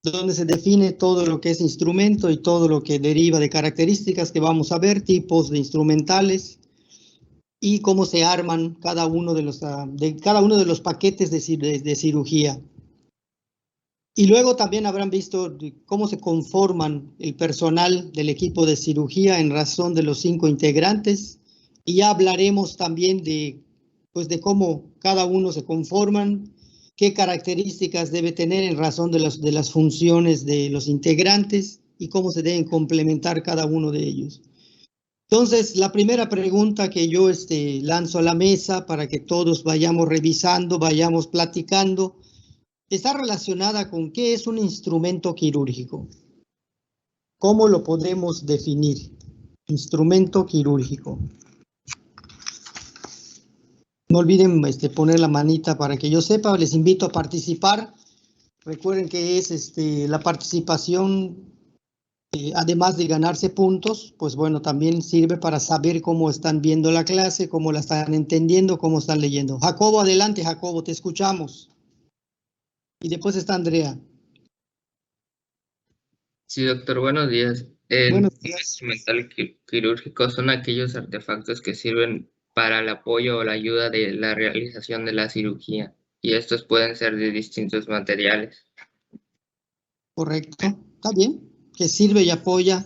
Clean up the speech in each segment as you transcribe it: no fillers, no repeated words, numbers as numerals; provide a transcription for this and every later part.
donde se define todo lo que es instrumento y todo lo que deriva de características que vamos a ver, tipos de instrumentales y cómo se arman cada uno de los paquetes de cirugía. Y luego también habrán visto cómo se conforman el personal del equipo de cirugía en razón de los 5 integrantes. Y ya hablaremos también pues de cómo cada uno se conforman, qué características debe tener en razón de las funciones de los integrantes y cómo se deben complementar cada uno de ellos. Entonces, la primera pregunta que yo lanzo a la mesa para que todos vayamos revisando, vayamos platicando, está relacionada con qué es un instrumento quirúrgico. ¿Cómo lo podemos definir? Instrumento quirúrgico. No olviden poner la manita para que yo sepa. Les invito a participar. Recuerden que es la participación, además de ganarse puntos, pues bueno, también sirve para saber cómo están viendo la clase, cómo la están entendiendo, cómo están leyendo. Jacobo, adelante, Jacobo, te escuchamos. Y después está Andrea. Sí, doctor, buenos días. Buenos Un días. instrumental quirúrgico son aquellos artefactos que sirven para el apoyo o la ayuda de la realización de la cirugía, y estos pueden ser de distintos materiales. Correcto, está bien, que sirve y apoya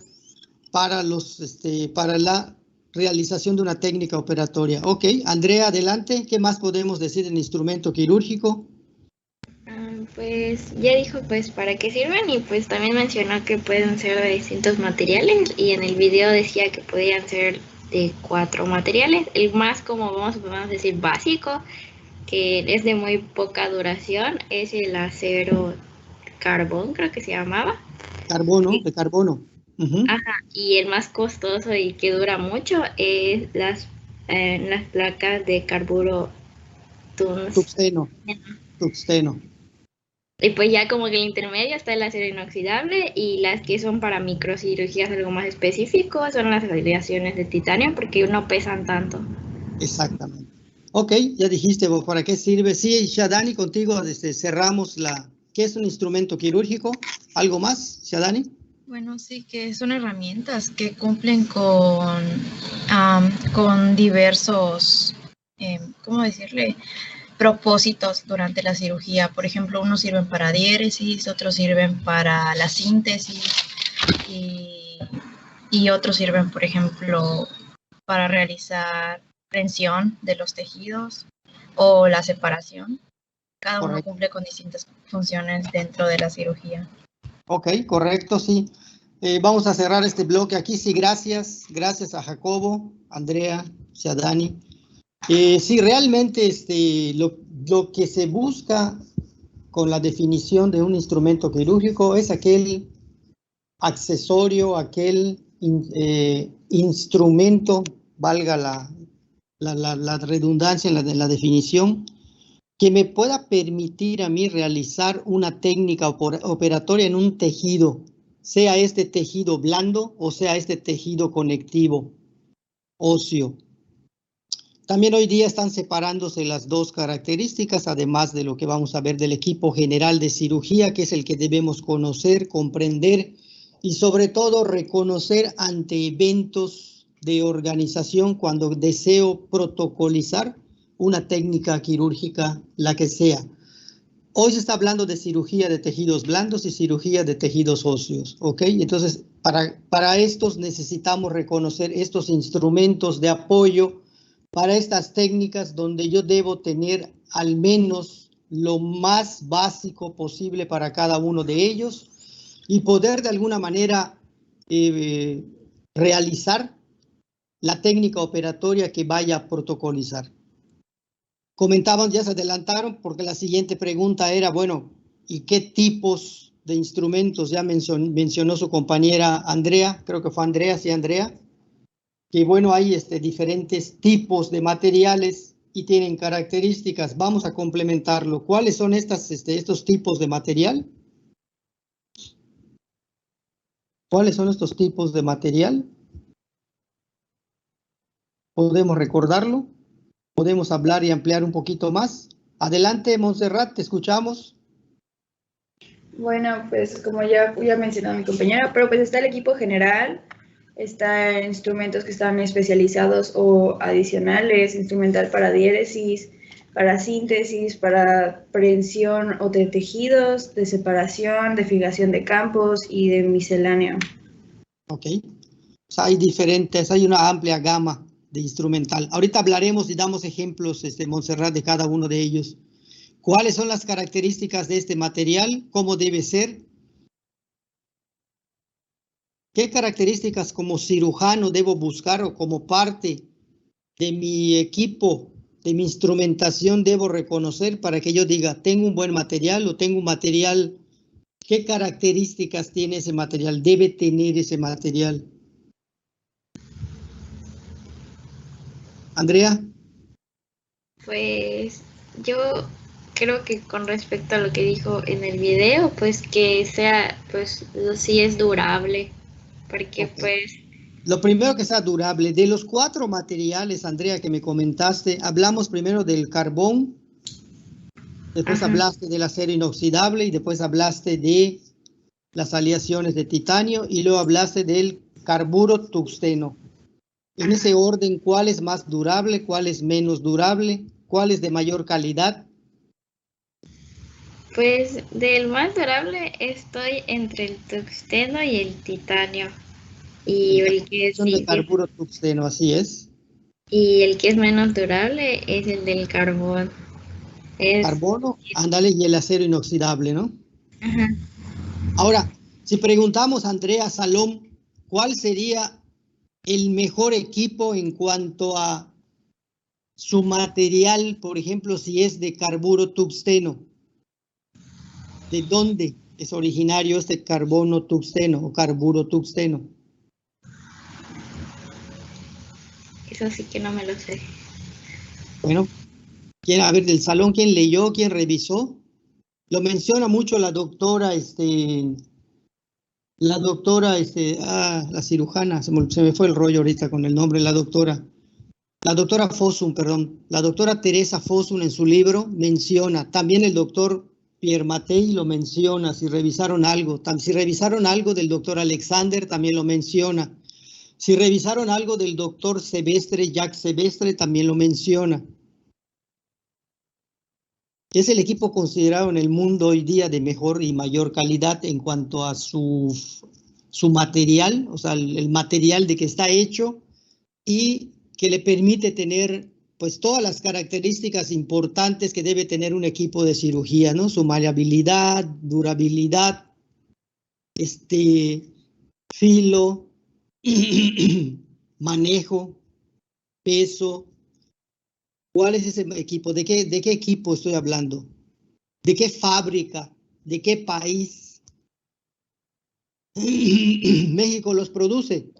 para para la realización de una técnica operatoria. Ok, Andrea, adelante. ¿Qué más podemos decir del instrumento quirúrgico? Pues ya dijo pues para qué sirven y pues también mencionó que pueden ser de distintos materiales y en el video decía que podían ser de 4 materiales. El más, como podemos decir, básico, que es de muy poca duración, es el acero carbón, creo que se llamaba. Carbono, de carbono. Ajá, y el más costoso y que dura mucho es las placas de carburo Tungsteno. Tungsteno. Y pues ya como que el intermedio está el acero inoxidable y las que son para microcirugías algo más específico son las aleaciones de titanio porque no pesan tanto. Exactamente. Ok, ya dijiste para qué sirve. Sí, Shadani, contigo cerramos ¿Qué es un instrumento quirúrgico? ¿Algo más, Shadani? Bueno, sí, que son herramientas que cumplen con diversos, ¿cómo decirle?, propósitos durante la cirugía. Por ejemplo, unos sirven para diéresis, otros sirven para la síntesis y otros sirven, por ejemplo, para realizar prensión de los tejidos o la separación. Cada uno cumple con distintas funciones dentro de la cirugía. Ok, correcto, sí. Vamos a cerrar este bloque aquí. Sí, gracias. Gracias a Jacobo, Andrea, Shadani. Sí, realmente lo que se busca con la definición de un instrumento quirúrgico es aquel accesorio, aquel instrumento, valga la redundancia en la definición, que me pueda permitir a mí realizar una técnica operatoria en un tejido, sea este tejido blando o sea este tejido conectivo, óseo. También hoy día están separándose las dos características, además de lo que vamos a ver del equipo general de cirugía, que es el que debemos conocer, comprender y sobre todo reconocer ante eventos de organización cuando deseo protocolizar una técnica quirúrgica, la que sea. Hoy se está hablando de cirugía de tejidos blandos y cirugía de tejidos óseos, ¿ok? Entonces, para estos necesitamos reconocer estos instrumentos de apoyo para estas técnicas donde yo debo tener al menos lo más básico posible para cada uno de ellos y poder de alguna manera realizar la técnica operatoria que vaya a protocolizar. Comentaban, ya se adelantaron, porque la siguiente pregunta era, bueno, ¿y qué tipos de instrumentos? Ya mencionó su compañera Andrea, creo que fue Andrea, sí, Andrea, que bueno, hay diferentes tipos de materiales y tienen características. Vamos a complementarlo. ¿Cuáles son estos tipos de material? ¿Cuáles son estos tipos de material? ¿Podemos recordarlo? ¿Podemos hablar y ampliar un poquito más? Adelante, Montserrat, te escuchamos. Bueno, pues como ya mencionó mi compañera, pero pues está el equipo general, está instrumentos que están especializados o adicionales, instrumental para diéresis, para síntesis, para prensión o de tejidos, de separación, de fijación de campos y de misceláneo. Ok. O sea, hay una amplia gama de instrumental. Ahorita hablaremos y damos ejemplos, Montserrat, de cada uno de ellos. ¿Cuáles son las características de este material? ¿Cómo debe ser? ¿Qué características como cirujano debo buscar o como parte de mi equipo, de mi instrumentación debo reconocer para que yo diga, tengo un buen material o tengo un material? ¿Qué características tiene ese material? ¿Debe tener ese material? Andrea. Pues yo creo que con respecto a lo que dijo en el video, pues que sea, pues sí es durable, porque Okay. pues... Lo primero que sea durable. De los 4 materiales, Andrea, que me comentaste, hablamos primero del carbón, después Ajá. hablaste del acero inoxidable y después hablaste de las aleaciones de titanio y luego hablaste del carburo tungsteno. En ese orden, ¿cuál es más durable? ¿Cuál es menos durable? ¿Cuál es de mayor calidad? Pues del más durable estoy entre el tungsteno y el titanio. Y el que Son de carburo tungsteno, así es. y el que es menos durable es el del carbón. Carbono, ándale, y el acero inoxidable, ¿no? Ajá. Ahora, si preguntamos a Andrea Salom, ¿cuál sería el mejor equipo en cuanto a su material, por ejemplo, si es de carburo tungsteno? ¿De dónde es originario este carbono tungsteno o carburo tungsteno? Eso sí que no me lo sé. Bueno, a ver, del salón, ¿quién leyó? ¿Quién revisó? Lo menciona mucho la doctora, la cirujana, se me fue el rollo ahorita con el nombre, la doctora Fossum, perdón. La doctora Teresa Fossum en su libro menciona, también el doctor Pierre Mattei lo menciona, si revisaron algo del doctor Alexander también lo menciona. Si revisaron algo del doctor Sevestre, Jacques Sevestre, también lo menciona. Es el equipo considerado en el mundo hoy día de mejor y mayor calidad en cuanto a su material, o sea, el material de que está hecho y que le permite tener pues todas las características importantes que debe tener un equipo de cirugía, ¿no? Su maleabilidad, durabilidad, filo, manejo, peso. ¿Cuál es ese equipo? ¿De qué equipo estoy hablando? ¿De qué fábrica? ¿De qué país? México los produce.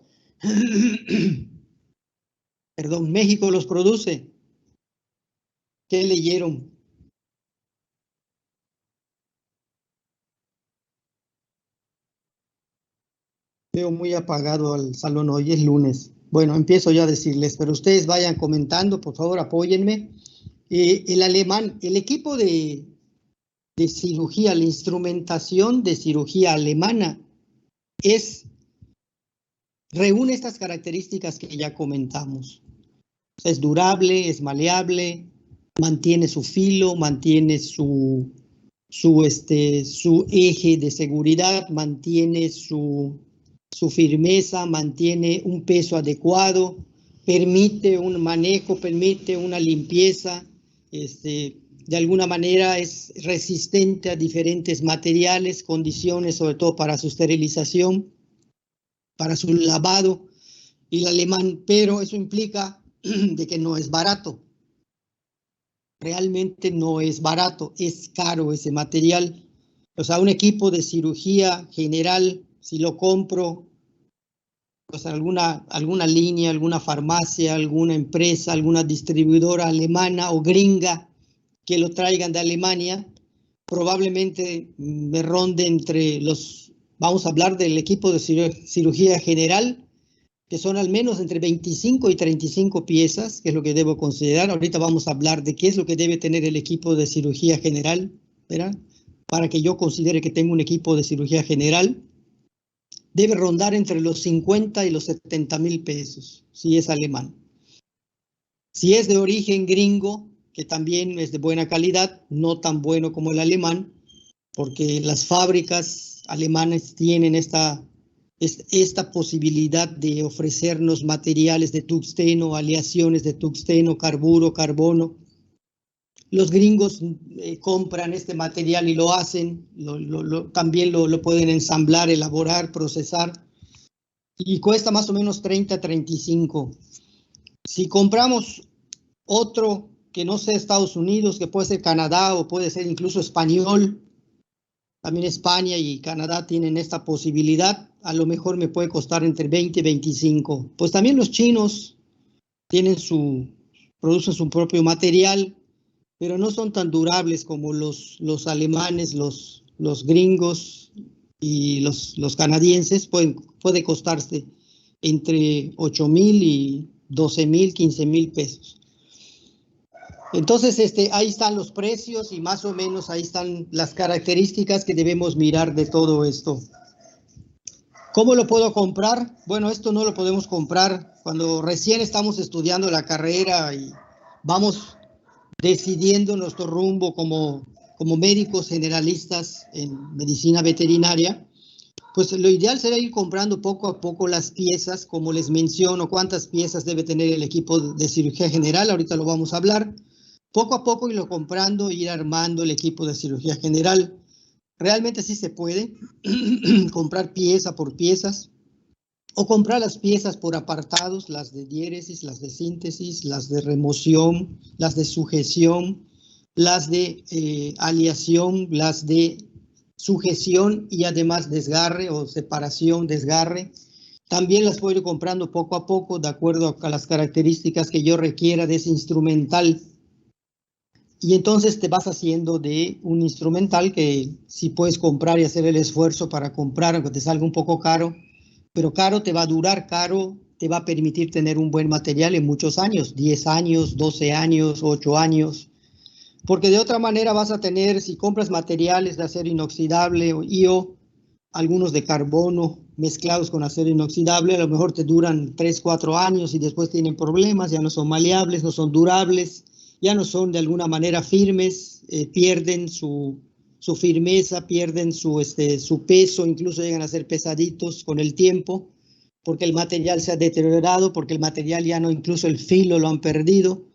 Perdón, México los produce. ¿Qué leyeron? Veo muy apagado al salón hoy, es lunes. Bueno, empiezo yo a decirles, pero ustedes vayan comentando, por favor, apóyenme. El alemán, el equipo de cirugía, la instrumentación de cirugía alemana reúne estas características que ya comentamos. O sea, es durable, es maleable, mantiene su filo, mantiene su eje de seguridad, mantiene su firmeza, mantiene un peso adecuado, permite un manejo, permite una limpieza, de alguna manera es resistente a diferentes materiales, condiciones, sobre todo para su esterilización, para su lavado, y el alemán, pero eso implica de que no es barato. Realmente no es barato, es caro ese material. O sea, un equipo de cirugía general, si lo compro, pues alguna línea, alguna farmacia, alguna empresa, alguna distribuidora alemana o gringa que lo traigan de Alemania, probablemente me ronde entre vamos a hablar del equipo de cirugía general, que son al menos entre 25 y 35 piezas, que es lo que debo considerar. Ahorita vamos a hablar de qué es lo que debe tener el equipo de cirugía general, ¿verdad? para que yo considere que tengo un equipo de cirugía general, debe rondar entre los 50 y los 70,000 pesos, si es alemán. Si es de origen gringo, que también es de buena calidad, no tan bueno como el alemán, porque las fábricas alemanas tienen esta posibilidad de ofrecernos materiales de tungsteno, aleaciones de tungsteno, carburo, carbono. Los gringos compran este material y lo hacen, también lo pueden ensamblar, elaborar, procesar, y cuesta más o menos 30, 35. Si compramos otro que no sea Estados Unidos, que puede ser Canadá o puede ser incluso español, también España y Canadá tienen esta posibilidad, a lo mejor me puede costar entre 20 y 25. Pues también los chinos producen su propio material, pero no son tan durables como los alemanes, los gringos y los canadienses. Puede costarse entre 8,000 y 12,000, 15,000 pesos. Entonces, ahí están los precios y más o menos ahí están las características que debemos mirar de todo esto. ¿Cómo lo puedo comprar? Bueno, esto no lo podemos comprar cuando recién estamos estudiando la carrera y vamos decidiendo nuestro rumbo como médicos generalistas en medicina veterinaria. Pues lo ideal será ir comprando poco a poco las piezas, como les menciono, cuántas piezas debe tener el equipo de cirugía general, ahorita lo vamos a hablar. Poco a poco irlo comprando, ir armando el equipo de cirugía general. Realmente sí se puede comprar pieza por piezas o comprar las piezas por apartados, las de diéresis, las de síntesis, las de remoción, las de sujeción, las de aleación, las de sujeción y además desgarre o separación, desgarre. También las puedo ir comprando poco a poco de acuerdo a las características que yo requiera de ese instrumental. Y entonces te vas haciendo de un instrumental que si puedes comprar y hacer el esfuerzo para comprar, aunque te salga un poco caro, pero caro te va a durar, caro te va a permitir tener un buen material en muchos años, 10 años, 12 años, 8 años. Porque de otra manera vas a tener, si compras materiales de acero inoxidable o IO, algunos de carbono mezclados con acero inoxidable, a lo mejor te duran 3, 4 años y después tienen problemas, ya no son maleables, no son durables, ya no son de alguna manera firmes, pierden su firmeza, pierden su peso, incluso llegan a ser pesaditos con el tiempo, porque el material se ha deteriorado, porque el material ya no, incluso el filo lo han perdido.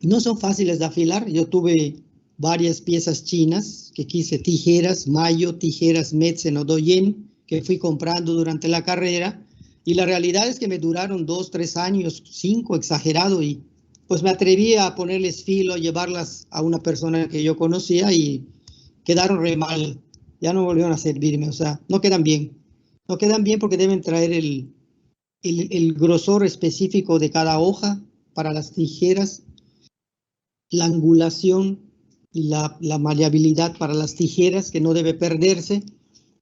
No son fáciles de afilar. Yo tuve varias piezas chinas que quise, tijeras Mayo, tijeras Metzen o Doyen, que fui comprando durante la carrera, y la realidad es que me duraron 2, 3 años, 5, exagerado, y pues me atreví a ponerles filo, a llevarlas a una persona que yo conocía y quedaron re mal, ya no volvieron a servirme, o sea, no quedan bien. No quedan bien porque deben traer el grosor específico de cada hoja para las tijeras, la angulación y la maleabilidad para las tijeras que no debe perderse,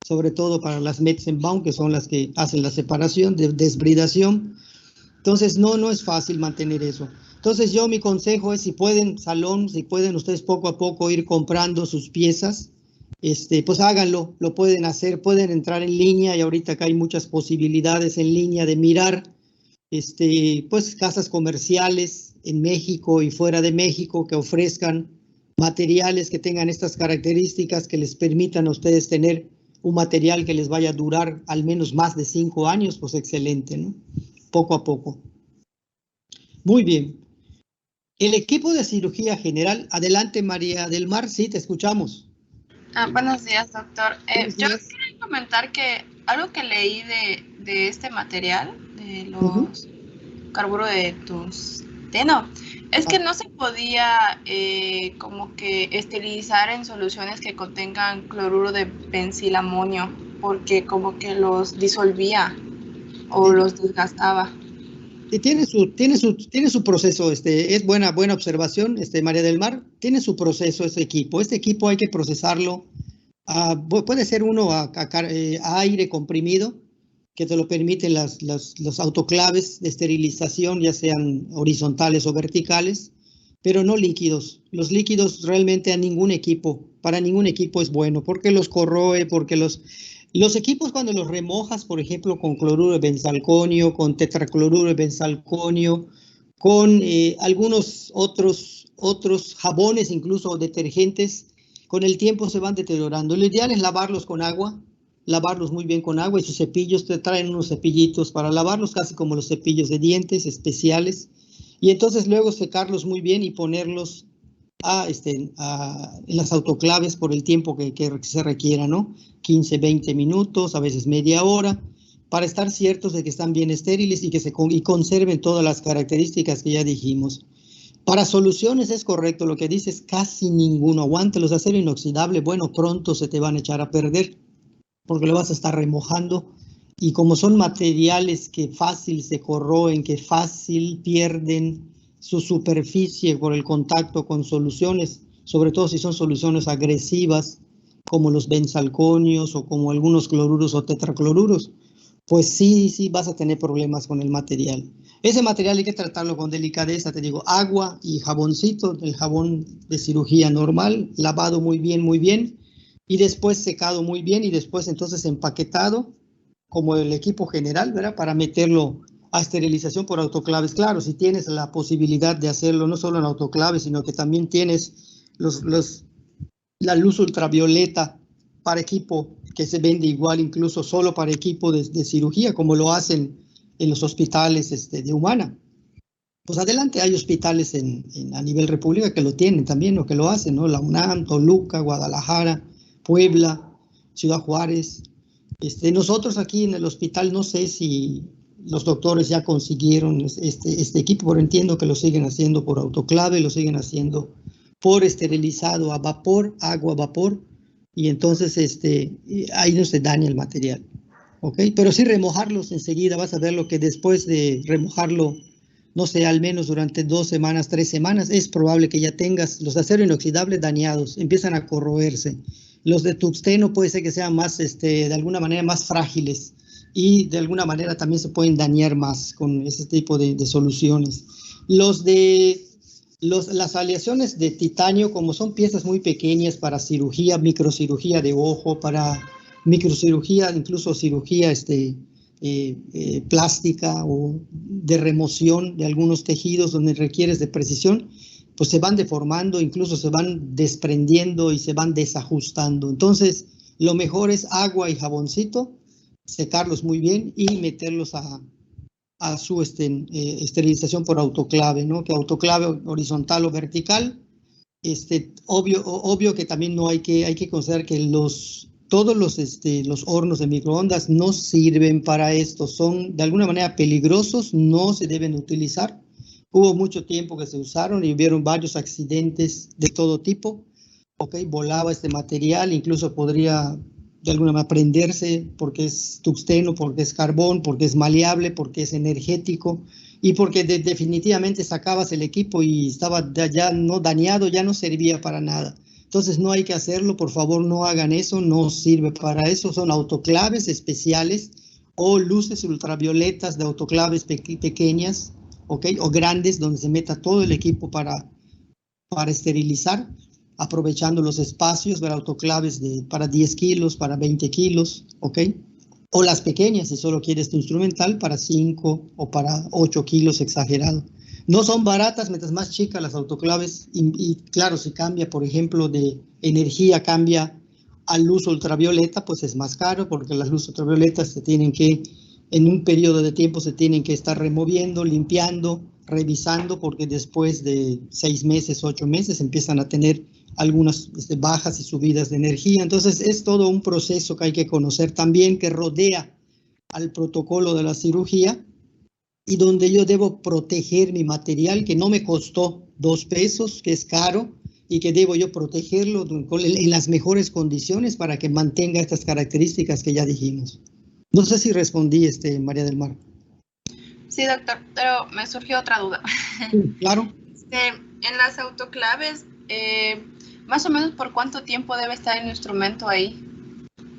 sobre todo para las Metzenbaum, que son las que hacen la separación, desbridación. Entonces no es fácil mantener eso. Entonces mi consejo es, si pueden, salón, si pueden ustedes poco a poco ir comprando sus piezas, pues háganlo, lo pueden hacer, pueden entrar en línea, y ahorita acá hay muchas posibilidades en línea de mirar, pues casas comerciales en México y fuera de México que ofrezcan materiales que tengan estas características, que les permitan a ustedes tener un material que les vaya a durar al menos más de 5 años, pues excelente, ¿no? Poco a poco. Muy bien. El equipo de cirugía general, adelante María del Mar, sí, te escuchamos. Buenos días, doctor. Buenos días. Yo quería comentar que algo que leí de este material, de los carburo de tungsteno, es que no se podía como que esterilizar en soluciones que contengan cloruro de benzilamonio, porque como que los disolvía o los desgastaba. Tiene su proceso, es buena observación, María del Mar, tiene su proceso este equipo. Este equipo hay que procesarlo, puede ser uno a aire comprimido, que te lo permiten los autoclaves de esterilización, ya sean horizontales o verticales, pero no líquidos. Los líquidos realmente a ningún equipo para ningún equipo es bueno, porque los corroe, porque los equipos cuando los remojas, por ejemplo, con cloruro de benzalconio, con tetracloruro de benzalconio, con algunos otros jabones, incluso detergentes, con el tiempo se van deteriorando. Lo ideal es lavarlos con agua, lavarlos muy bien con agua, y sus cepillos te traen unos cepillitos para lavarlos, casi como los cepillos de dientes especiales, y entonces luego secarlos muy bien y ponerlos en las autoclaves por el tiempo que se requiera, ¿no? 15, 20 minutos, a veces media hora, para estar ciertos de que están bien estériles y que y conserven todas las características que ya dijimos. Para soluciones es correcto lo que dices, casi ninguno aguante. Los de acero inoxidable, bueno, pronto se te van a echar a perder, porque lo vas a estar remojando, y como son materiales que fácil se corroen, que fácil pierden su superficie por el contacto con soluciones, sobre todo si son soluciones agresivas, como los benzalconios o como algunos cloruros o tetracloruros, pues sí vas a tener problemas con el material. Ese material hay que tratarlo con delicadeza, te digo, agua y jaboncito, el jabón de cirugía normal, lavado muy bien, y después secado muy bien, y después entonces empaquetado, como el equipo general, ¿verdad? Para meterlo a esterilización por autoclaves. Claro, si tienes la posibilidad de hacerlo no solo en autoclaves, sino que también tienes la luz ultravioleta para equipo, que se vende igual incluso solo para equipo de cirugía, como lo hacen en los hospitales de Humana. Pues adelante, hay hospitales a nivel república que lo tienen también, o que lo hacen, ¿no? La UNAM, Toluca, Guadalajara, Puebla, Ciudad Juárez. Nosotros aquí en el hospital, no sé si los doctores ya consiguieron este equipo, pero entiendo que lo siguen haciendo por autoclave, lo siguen haciendo por esterilizado a vapor, agua a vapor, y entonces ahí no se daña el material, ¿ok? Pero sí remojarlos enseguida, vas a ver lo que después de remojarlo, no sé, al menos durante 2 semanas, 3 semanas, es probable que ya tengas los de acero inoxidable dañados, empiezan a corroerse. Los de tungsteno puede ser que sean más, de alguna manera, más frágiles, y de alguna manera también se pueden dañar más con ese tipo de soluciones. Las aleaciones de titanio, como son piezas muy pequeñas para cirugía, microcirugía de ojo, para microcirugía, incluso cirugía plástica o de remoción de algunos tejidos donde requieres de precisión, pues se van deformando, incluso se van desprendiendo y se van desajustando. Entonces, lo mejor es agua y jaboncito, secarlos muy bien y meterlos a su esterilización por autoclave, ¿no? Que autoclave horizontal o vertical. Obvio que también no hay que considerar que todos los hornos de microondas no sirven para esto, son de alguna manera peligrosos, no se deben utilizar. Hubo mucho tiempo que se usaron y hubieron varios accidentes de todo tipo. Volaba este material, incluso podría de alguna manera prenderse porque es tungsteno, porque es carbón, porque es maleable, porque es energético y porque definitivamente sacabas el equipo y estaba ya no dañado, ya no servía para nada. Entonces no hay que hacerlo, por favor no hagan eso, no sirve para eso, son autoclaves especiales o luces ultravioletas de autoclaves pequeñas, o grandes, donde se meta todo el equipo para esterilizar, aprovechando los espacios de autoclaves para 10 kilos, para 20 kilos, o las pequeñas, si solo quieres tu instrumental, para 5 o para 8 kilos exagerado. No son baratas, mientras más chicas las autoclaves, y claro, si cambia, por ejemplo, de energía, cambia a luz ultravioleta, pues es más caro, porque las luces ultravioletas en un periodo de tiempo se tienen que estar removiendo, limpiando, revisando, porque después de 6 meses, 8 meses empiezan a tener algunas bajas y subidas de energía. Entonces es todo un proceso que hay que conocer también, que rodea al protocolo de la cirugía, y donde yo debo proteger mi material, que no me costó 2 pesos, que es caro, y que debo yo protegerlo en las mejores condiciones para que mantenga estas características que ya dijimos. No sé si respondí, María del Mar. Sí, doctor, pero me surgió otra duda. Sí, claro. En las autoclaves, más o menos ¿por cuánto tiempo debe estar el instrumento ahí?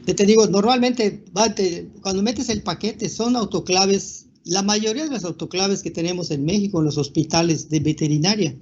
Te digo, normalmente cuando metes el paquete son autoclaves, la mayoría de las autoclaves que tenemos en México en los hospitales de veterinaria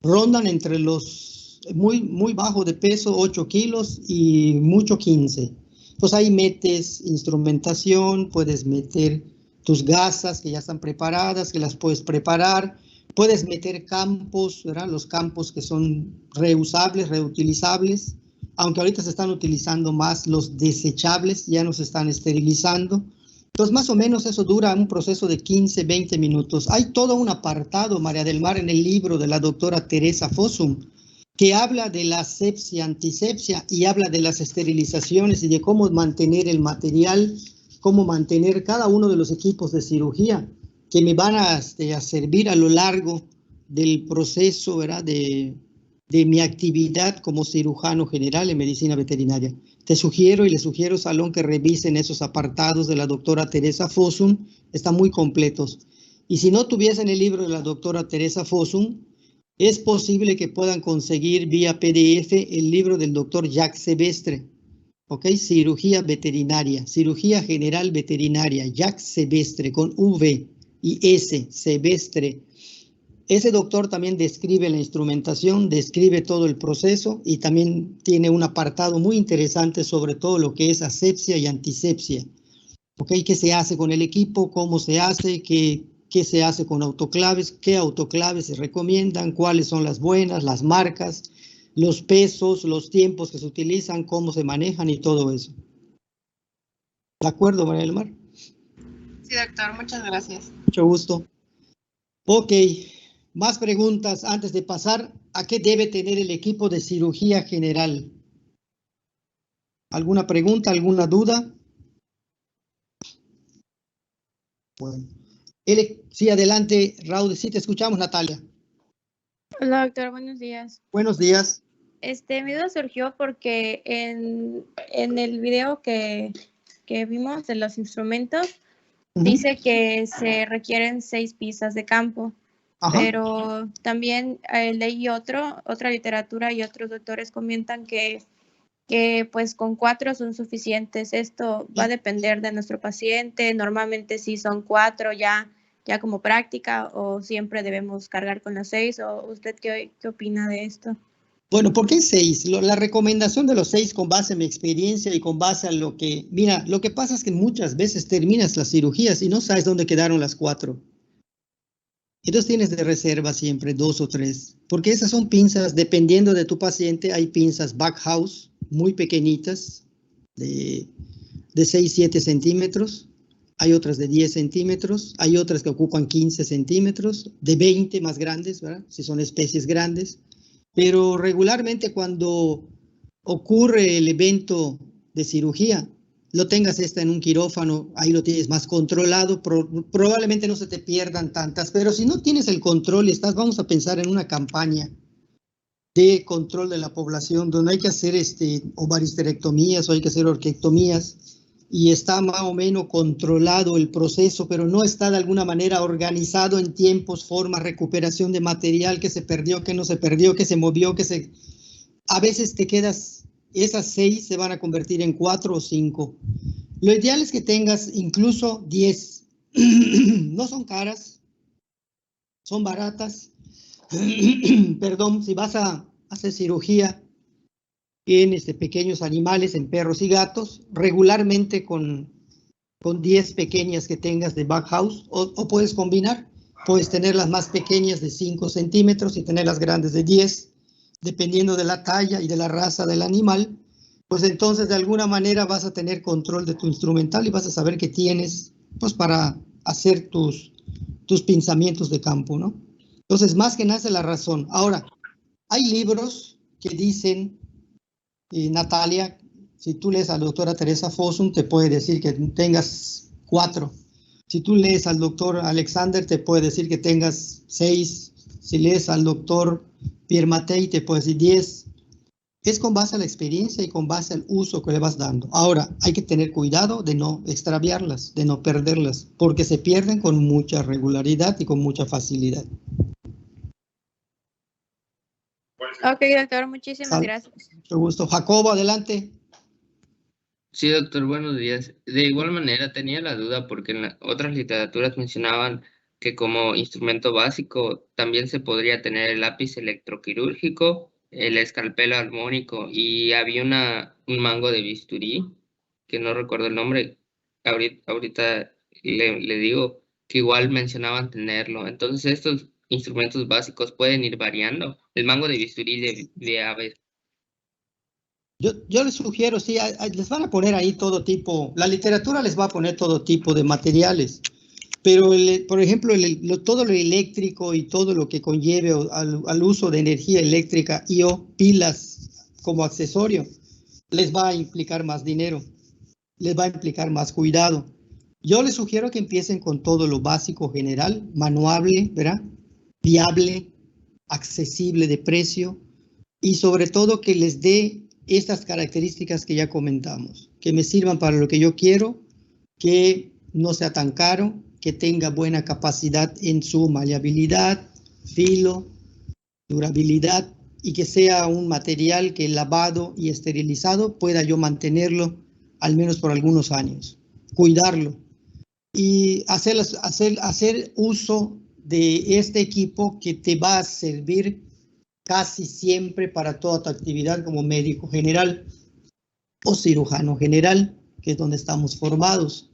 rondan entre los muy bajo de peso, 8 kilos y mucho 15. Pues ahí metes instrumentación, puedes meter tus gasas que ya están preparadas, que las puedes preparar. Puedes meter campos, ¿verdad? Los campos que son reusables, reutilizables, aunque ahorita se están utilizando más los desechables, ya no se están esterilizando. Entonces, más o menos eso dura un proceso de 15, 20 minutos. Hay todo un apartado, María del Mar, en el libro de la doctora Teresa Fossum, que habla de la asepsia, antisepsia, y habla de las esterilizaciones y de cómo mantener el material, cómo mantener cada uno de los equipos de cirugía que me van a servir a lo largo del proceso, ¿verdad? De mi actividad como cirujano general en medicina veterinaria. Te sugiero y le sugiero, Salón, que revisen esos apartados de la doctora Teresa Fossum, están muy completos. Y si no tuviesen el libro de la doctora Teresa Fossum, es posible que puedan conseguir vía PDF el libro del doctor Jacques Sevestre, ¿ok? Cirugía veterinaria, cirugía general veterinaria, Jacques Sevestre, con V y S, Sevestre. Ese doctor también describe la instrumentación, describe todo el proceso y también tiene un apartado muy interesante sobre todo lo que es asepsia y antisepsia. ¿Ok? ¿Qué se hace con el equipo? ¿Cómo se hace? ¿Qué se hace con autoclaves? ¿Qué autoclaves se recomiendan? ¿Cuáles son las buenas, las marcas, los pesos, los tiempos que se utilizan, cómo se manejan y todo eso? ¿De acuerdo, María del Mar? Sí, doctor, muchas gracias. Mucho gusto. Ok, más preguntas antes de pasar a qué debe tener el equipo de cirugía general. ¿Alguna pregunta, alguna duda? Bueno. Sí, adelante, Raúl. Sí, te escuchamos, Natalia. Hola, doctor, buenos días. Buenos días. Mi duda surgió porque en el video que vimos de los instrumentos, dice que se requieren 6 piezas de campo. Ajá. Pero también leí otra literatura y otros doctores comentan que pues con 4 son suficientes. Esto va a depender de nuestro paciente. Normalmente si son 4 ya como práctica, o siempre debemos cargar con los 6, o usted qué opina de esto. Bueno, ¿por qué 6? La recomendación de los 6 con base en mi experiencia y con base a lo que... Mira, lo que pasa es que muchas veces terminas las cirugías y no sabes dónde quedaron las 4. Entonces tienes de reserva siempre 2 o 3, porque esas son pinzas, dependiendo de tu paciente, hay pinzas backhouse muy pequeñitas, de 6-7 centímetros, hay otras de 10 centímetros, hay otras que ocupan 15 centímetros, de 20 más grandes, ¿verdad? Si son especies grandes, pero regularmente cuando ocurre el evento de cirugía, lo tengas en un quirófano, ahí lo tienes más controlado, probablemente no se te pierdan tantas, pero si no tienes el control y vamos a pensar en una campaña de control de la población donde hay que hacer ovaristerectomías o hay que hacer orquiectomías y está más o menos controlado el proceso, pero no está de alguna manera organizado en tiempos, formas, recuperación de material que se perdió, que no se perdió, que se movió, a veces te quedas... Esas 6 se van a convertir en 4 o 5. Lo ideal es que tengas incluso 10. No son caras, son baratas. Perdón, si vas a hacer cirugía en pequeños animales, en perros y gatos, regularmente con 10 pequeñas que tengas de backhouse, o puedes combinar. Puedes tener las más pequeñas de 5 centímetros y tener las grandes de 10. Dependiendo de la talla y de la raza del animal, pues entonces de alguna manera vas a tener control de tu instrumental y vas a saber que tienes, pues, para hacer tus pinzamientos de campo, ¿no? Entonces, más que nada es la razón. Ahora, hay libros que dicen, Natalia, si tú lees a la doctora Teresa Fossum, te puede decir que tengas 4. Si tú lees al doctor Alexander, te puede decir que tengas 6. Si lees al doctor Pierre Mattei, te puede decir 10. Es con base a la experiencia y con base al uso que le vas dando. Ahora, hay que tener cuidado de no extraviarlas, de no perderlas, porque se pierden con mucha regularidad y con mucha facilidad. Ok, doctor, muchísimas gracias. Mucho gusto. Jacobo, adelante. Sí, doctor, buenos días. De igual manera tenía la duda porque en otras literaturas mencionaban que como instrumento básico también se podría tener el lápiz electroquirúrgico el escalpelo armónico y había un mango de bisturí, que no recuerdo el nombre, ahorita le digo, que igual mencionaban tenerlo. Entonces estos instrumentos básicos pueden ir variando. El mango de bisturí de aves. Yo les sugiero, sí, les van a poner ahí todo tipo, la literatura les va a poner todo tipo de materiales, pero por ejemplo, todo lo eléctrico y todo lo que conlleve al uso de energía eléctrica y o pilas como accesorio, les va a implicar más dinero, les va a implicar más cuidado. Yo les sugiero que empiecen con todo lo básico general, manuable, ¿verdad? Viable, accesible de precio y sobre todo que les dé estas características que ya comentamos, que me sirvan para lo que yo quiero, que no sea tan caro, que tenga buena capacidad en su maleabilidad, filo, durabilidad y que sea un material que lavado y esterilizado pueda yo mantenerlo al menos por algunos años, cuidarlo y hacer uso de este equipo que te va a servir casi siempre para toda tu actividad como médico general o cirujano general, que es donde estamos formados.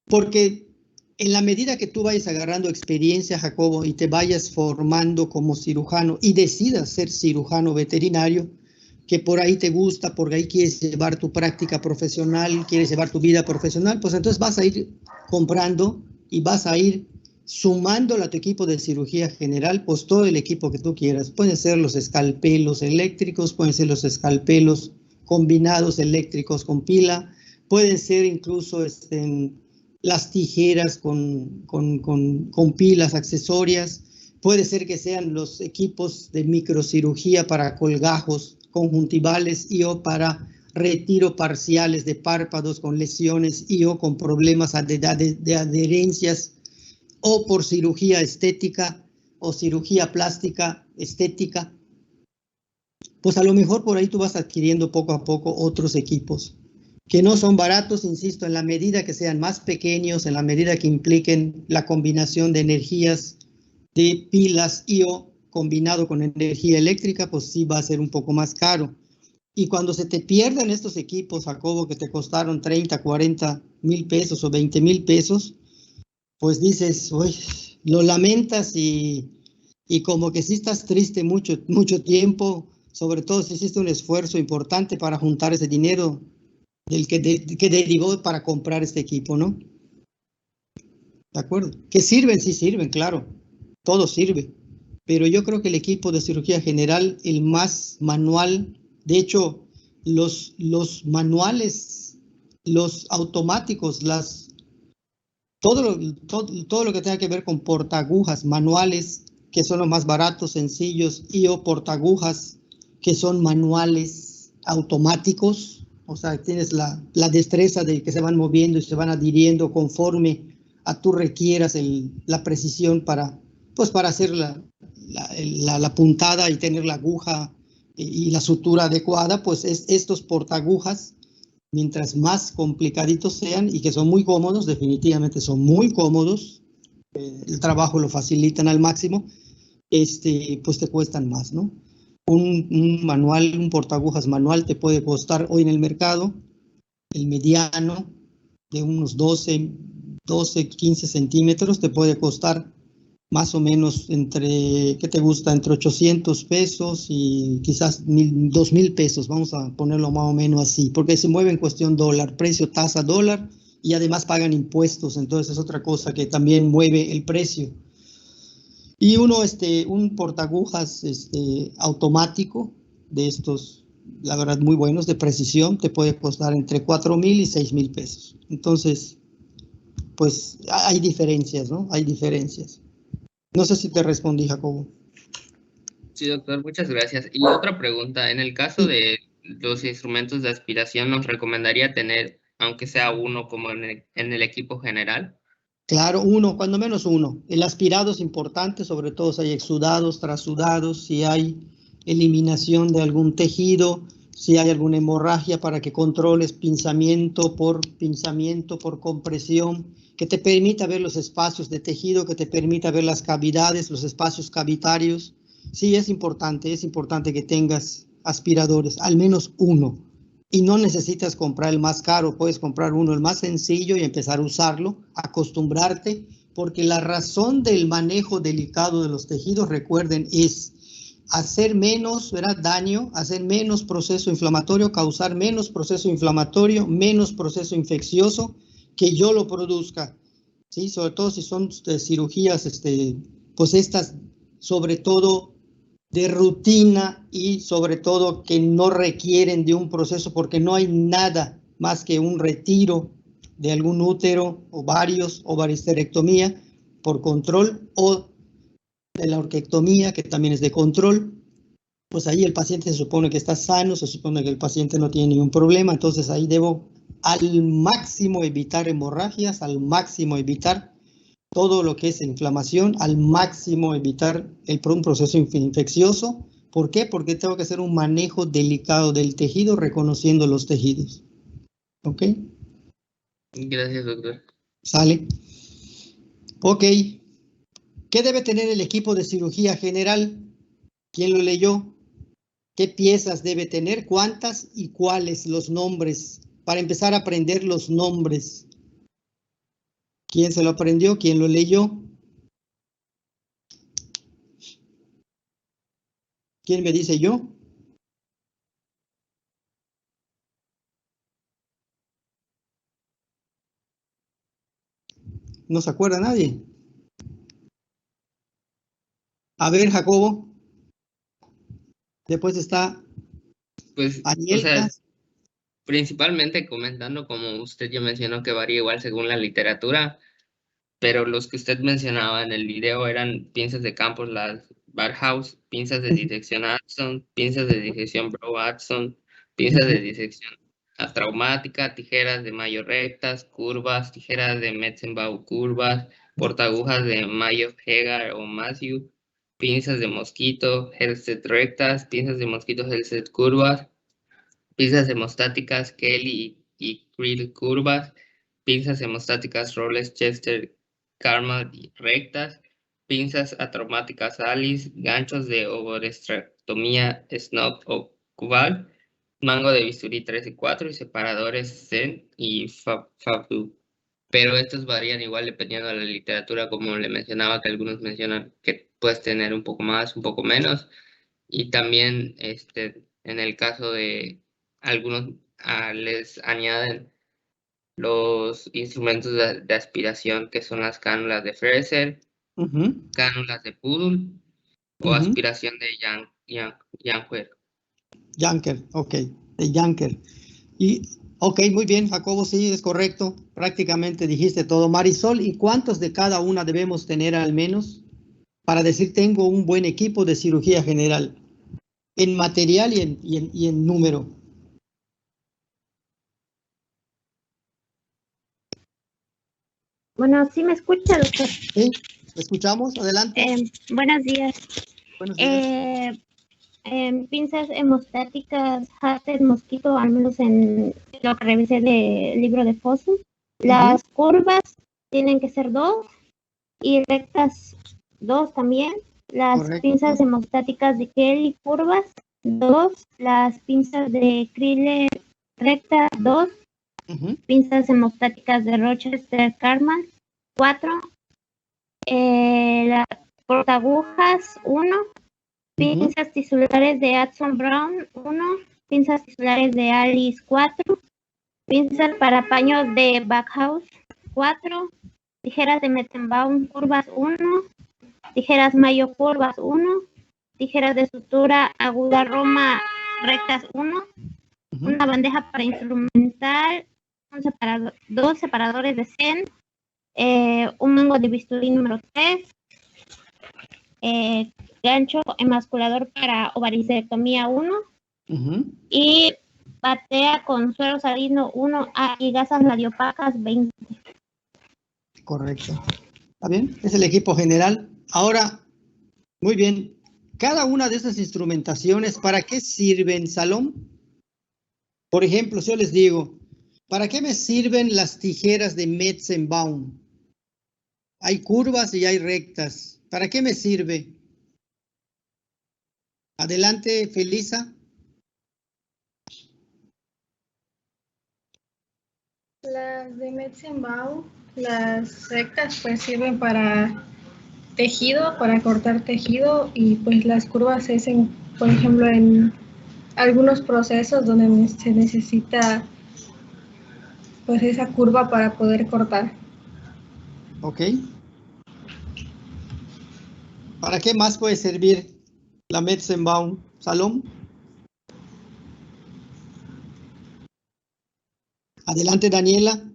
Porque en la medida que tú vayas agarrando experiencia, Jacobo, y te vayas formando como cirujano y decidas ser cirujano veterinario, que por ahí te gusta, por ahí quieres llevar tu práctica profesional, quieres llevar tu vida profesional, pues entonces vas a ir comprando y vas a ir sumándole a tu equipo de cirugía general, pues todo el equipo que tú quieras. Pueden ser los escalpelos eléctricos, pueden ser los escalpelos combinados eléctricos con pila, pueden ser incluso las tijeras con pilas accesorias, puede ser que sean los equipos de microcirugía para colgajos conjuntivales y o para retiro parciales de párpados con lesiones y o con problemas de adherencias o por cirugía estética o cirugía plástica estética, pues a lo mejor por ahí tú vas adquiriendo poco a poco otros equipos que no son baratos, insisto, en la medida que sean más pequeños, en la medida que impliquen la combinación de energías de pilas y o combinado con energía eléctrica, pues sí va a ser un poco más caro. Y cuando se te pierden estos equipos, Jacobo, que te costaron 30, 40 mil pesos o 20 mil pesos, pues dices, uy, lo lamentas y como que sí estás triste mucho tiempo, sobre todo si hiciste un esfuerzo importante para juntar ese dinero del que derivó para comprar este equipo, ¿no? ¿De acuerdo? Que sirven, sí sirven, claro, todo sirve, pero yo creo que el equipo de cirugía general, el más manual, de hecho, los manuales, los automáticos, todo lo que tenga que ver con portaagujas manuales, que son los más baratos, sencillos, y o portaagujas que son manuales automáticos, o sea, tienes la destreza de que se van moviendo y se van adhiriendo conforme a tú requieras la precisión para hacer la puntada y tener la aguja y la sutura adecuada, pues estos portaagujas, mientras más complicaditos sean y que son muy cómodos, definitivamente son muy cómodos, el trabajo lo facilitan al máximo, pues te cuestan más, ¿no? Un portaagujas manual te puede costar hoy en el mercado, el mediano de unos 12, 15 centímetros, te puede costar más o menos ¿qué te gusta? Entre 800 pesos y quizás 2,000 pesos, vamos a ponerlo más o menos así, porque se mueve en cuestión dólar, precio, tasa, dólar, y además pagan impuestos, entonces es otra cosa que también mueve el precio. Y un portaagujas automático de estos, la verdad, muy buenos, de precisión, te puede costar entre 4,000 y 6,000 pesos. Entonces, pues hay diferencias, ¿no? Hay diferencias. No sé si te respondí, Jacobo. Sí, doctor, muchas gracias. Y otra pregunta, en el caso de los instrumentos de aspiración, ¿nos recomendaría tener, aunque sea uno, como en el equipo general? Claro, uno, cuando menos uno. El aspirado es importante, sobre todo si hay exudados, trasudados, si hay eliminación de algún tejido, si hay alguna hemorragia, para que controles pinzamiento por compresión, que te permita ver los espacios de tejido, que te permita ver las cavidades, los espacios cavitarios, Sí, es importante que tengas aspiradores, al menos uno. Y no necesitas comprar el más caro, puedes comprar uno, el más sencillo, y empezar a usarlo, acostumbrarte, porque la razón del manejo delicado de los tejidos, recuerden, es hacer menos, ¿verdad?, daño, hacer menos proceso inflamatorio, causar menos proceso inflamatorio, menos proceso infeccioso, que yo lo produzca, ¿sí? Sobre todo si son cirugías, pues estas, sobre todo de rutina, y sobre todo que no requieren de un proceso, porque no hay nada más que un retiro de algún útero, ovarios, ovaristerectomía por control, o de la orquiectomía, que también es de control. Pues ahí el paciente se supone que está sano, se supone que el paciente no tiene ningún problema, entonces ahí debo al máximo evitar hemorragias, al máximo evitar todo lo que es inflamación, al máximo evitar un proceso infeccioso. ¿Por qué? Porque tengo que hacer un manejo delicado del tejido, reconociendo los tejidos. ¿Ok? Gracias, doctor. Sale. Ok. ¿Qué debe tener el equipo de cirugía general? ¿Quién lo leyó? ¿Qué piezas debe tener? ¿Cuántas y cuáles? Los nombres. Para empezar a aprender los nombres. ¿Quién se lo aprendió? ¿Quién lo leyó? ¿Quién me dice yo? ¿No se acuerda nadie? A ver, Jacobo. Después está Pues, Anielka. principalmente comentando, como usted ya mencionó, que varía igual según la literatura, pero los que usted mencionaba en el video eran pinzas de campo, las Barhouse, pinzas de disección Addison, pinzas de disección Broad-Addison, pinzas de disección traumática, tijeras de Mayo rectas, curvas, tijeras de Metzenbaum curvas, portagujas de Mayo Hegar o Matthew, pinzas de mosquito, Helsted rectas, pinzas de mosquito Helsted curvas, pinzas hemostáticas Kelly y Creel curvas, pinzas hemostáticas Rolls Chester Karma rectas, pinzas atraumáticas Alice, ganchos de ovorectomía Snob o Cubal, mango de bisturí 3 y 4 y separadores Zen y Fabu. Pero estos varían igual dependiendo de la literatura, como le mencionaba, que algunos mencionan que puedes tener un poco más, un poco menos. Y también en el caso de algunos les añaden los instrumentos de aspiración, que son las cánulas de Fraser, cánulas de Poodle o aspiración de Janker. Janker, ok, de Janker. Y, ok, muy bien, Jacobo, sí, es correcto. Prácticamente dijiste todo. Marisol, ¿y cuántos de cada una debemos tener al menos para decir tengo un buen equipo de cirugía general? En material y en número. Bueno, ¿sí me escucha, doctor? Sí, escuchamos, adelante. Buenos días. Buenos días. Pinzas hemostáticas, Helsted mosquito, al menos en lo que revisé del libro de Fossum. Las curvas tienen que ser 2 y rectas 2 también. Las pinzas hemostáticas de Kelly curvas 2. Las pinzas de Creel recta 2. Pinzas hemostáticas de Rochester Karma 4. Las portagujas 1. Pinzas tisulares de Addison Brown 1. Pinzas tisulares de Alice 4. Pinzas para paños de Backhouse 4. Tijeras de Metzenbaum curvas 1. Tijeras Mayo curvas 1. Tijeras de sutura aguda Roma rectas 1. Una bandeja para instrumental. 2 separadores de Zen. Un mango de bisturí número 3. Gancho emasculador para ovaricectomía 1. Y batea con suero salino 1 y gasas radiopacas 20. Correcto. ¿Está bien? Es el equipo general. Ahora, muy bien. Cada una de esas instrumentaciones, ¿para qué sirven, Salón? Por ejemplo, si yo les digo, ¿para qué me sirven las tijeras de Metzenbaum? Hay curvas y hay rectas. ¿Para qué me sirve? Adelante, Felisa. Las de Metzenbau, las rectas, pues sirven para tejido, para cortar tejido, y pues las curvas se hacen, por ejemplo, en algunos procesos donde se necesita pues esa curva para poder cortar. Ok. ¿Para qué más puede servir la Metzenbaum, Salom? Adelante, Daniela.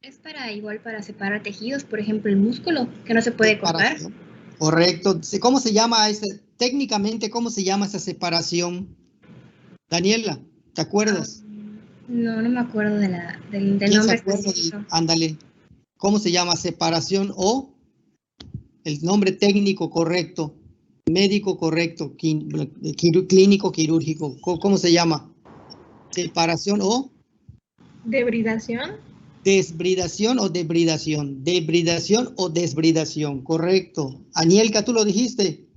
Es igual para separar tejidos, por ejemplo, el músculo, que no se puede cortar. Correcto. ¿Cómo se llama técnicamente, cómo se llama esa separación? Daniela, ¿te acuerdas? No me acuerdo del ¿Quién nombre se acuerda? específico. Ándale. ¿Cómo se llama? Separación o el nombre técnico correcto, médico correcto, clínico quirúrgico. ¿Cómo se llama? Separación o ¿Debridación? desbridación o debridación. Debridación o desbridación. Correcto. Anielka, ¿tú lo dijiste?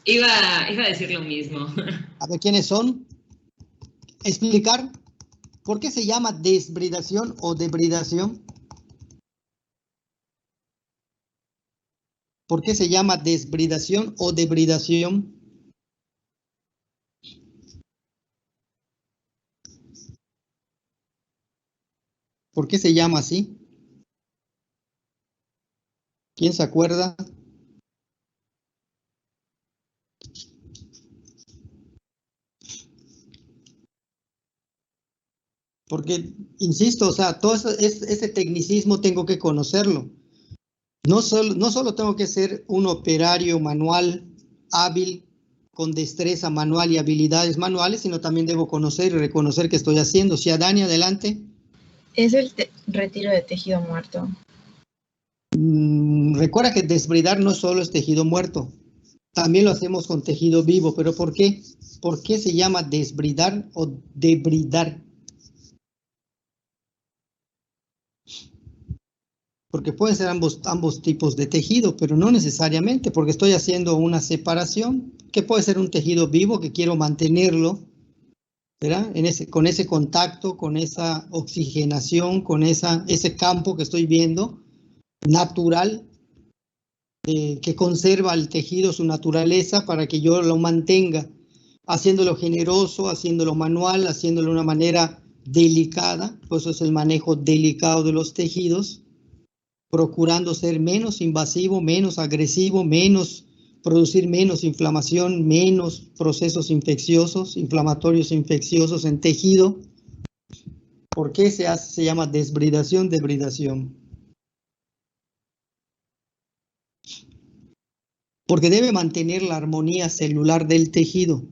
Iba a decir lo mismo. A ver, ¿quiénes son? Explicar por qué se llama desbridación o debridación. ¿Por qué se llama desbridación o debridación? ¿Por qué se llama así? ¿Quién se acuerda? Porque, insisto, o sea, todo ese tecnicismo tengo que conocerlo. No solo tengo que ser un operario manual hábil, con destreza manual y habilidades manuales, sino también debo conocer y reconocer qué estoy haciendo. Sí, Dani, adelante. Es el retiro de tejido muerto. Recuerda que desbridar no solo es tejido muerto, también lo hacemos con tejido vivo. ¿Pero por qué? ¿Por qué se llama desbridar o debridar? Porque pueden ser ambos tipos de tejido, pero no necesariamente, porque estoy haciendo una separación, que puede ser un tejido vivo que quiero mantenerlo, ¿verdad? Con ese contacto, con esa oxigenación, con ese campo que estoy viendo, natural, que conserva el tejido su naturaleza para que yo lo mantenga, haciéndolo generoso, haciéndolo manual, haciéndolo de una manera delicada. Por eso es el manejo delicado de los tejidos, procurando ser menos invasivo, menos agresivo, producir menos inflamación, menos procesos infecciosos, inflamatorios infecciosos en tejido. ¿Por qué se llama desbridación, debridación? Porque debe mantener la armonía celular del tejido.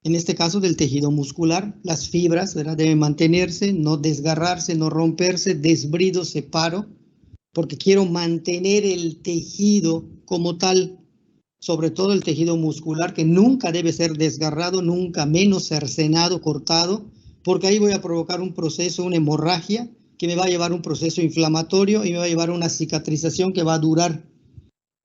En este caso del tejido muscular, las fibras, ¿verdad?, deben mantenerse, no desgarrarse, no romperse, desbrido, separo, porque quiero mantener el tejido como tal, sobre todo el tejido muscular, que nunca debe ser desgarrado, nunca menos cercenado, cortado, porque ahí voy a provocar un proceso, una hemorragia, que me va a llevar a un proceso inflamatorio y me va a llevar a una cicatrización que va a durar.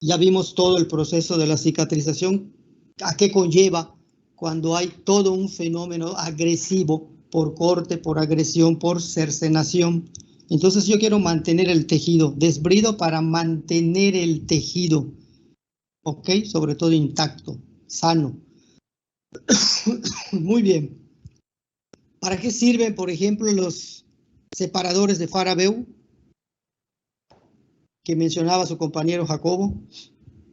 Ya vimos todo el proceso de la cicatrización, a qué conlleva cuando hay todo un fenómeno agresivo por corte, por agresión, por cercenación. Entonces yo quiero mantener el tejido, desbrido para mantener el tejido, ¿ok? Sobre todo intacto, sano. Muy bien. ¿Para qué sirven, por ejemplo, los separadores de Farabeu que mencionaba su compañero Jacobo?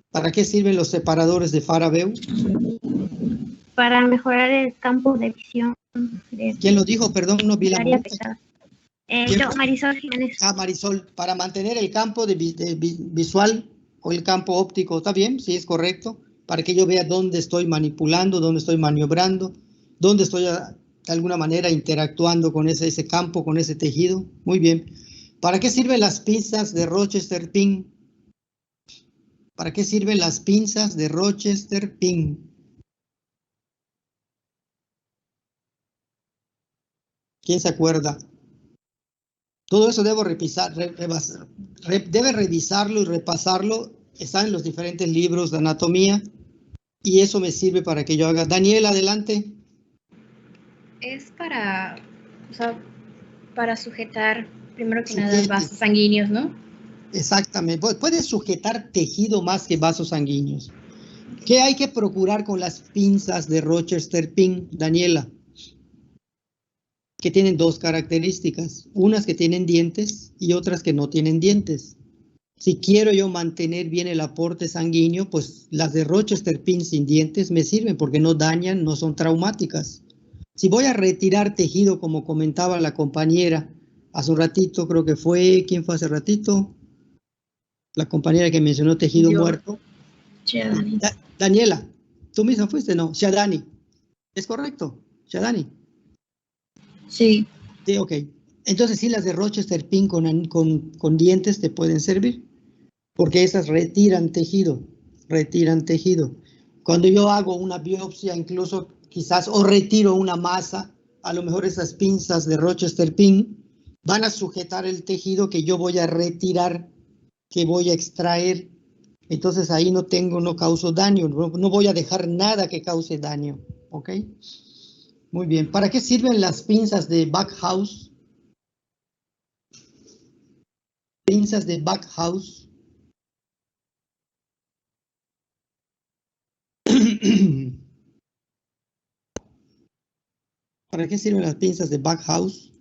¿Para qué sirven los separadores de Farabeu? Para mejorar el campo de visión. ¿Quién lo dijo? Perdón, no vi la pregunta. Yo, Marisol Jiménez. Marisol, para mantener el campo visual o el campo óptico, ¿está bien? Sí, es correcto. Para que yo vea dónde estoy manipulando, dónde estoy maniobrando, dónde estoy de alguna manera interactuando con ese campo, con ese tejido. Muy bien. ¿Para qué sirven las pinzas de Rochester Pin? ¿Para qué sirven las pinzas de Rochester Pin? ¿Quién se acuerda? Todo eso debo revisarlo y repasarlo Está en los diferentes libros de anatomía y eso me sirve para que yo haga. Daniel, adelante. Es para, o sea, para sujetar, primero que nada, vasos sanguíneos, ¿no? Exactamente. Puedes sujetar tejido más que vasos sanguíneos. ¿Qué hay que procurar con las pinzas de Rochester Pink, Daniela? Que tienen dos características, unas que tienen dientes y otras que no tienen dientes. Si quiero yo mantener bien el aporte sanguíneo, pues las de Rochester Pink sin dientes me sirven porque no dañan, no son traumáticas. Si voy a retirar tejido, como comentaba la compañera hace un ratito, creo que fue, ¿quién fue hace ratito? La compañera que mencionó tejido muerto. Shadani. Daniela, ¿tú misma fuiste? No, Shadani. ¿Es correcto? Shadani. Sí. Sí, ok. Entonces sí, las de Rochester Pink con dientes te pueden servir, porque esas retiran tejido. Cuando yo hago una biopsia, incluso quizás, o retiro una masa, a lo mejor esas pinzas de Rochester Pink van a sujetar el tejido que yo voy a retirar, que voy a extraer. Entonces ahí no causo daño, no voy a dejar nada que cause daño, ¿ok? Muy bien. ¿Para qué sirven las pinzas de Backhouse? Pinzas de Backhouse. ¿Para qué sirven las pinzas de Backhouse?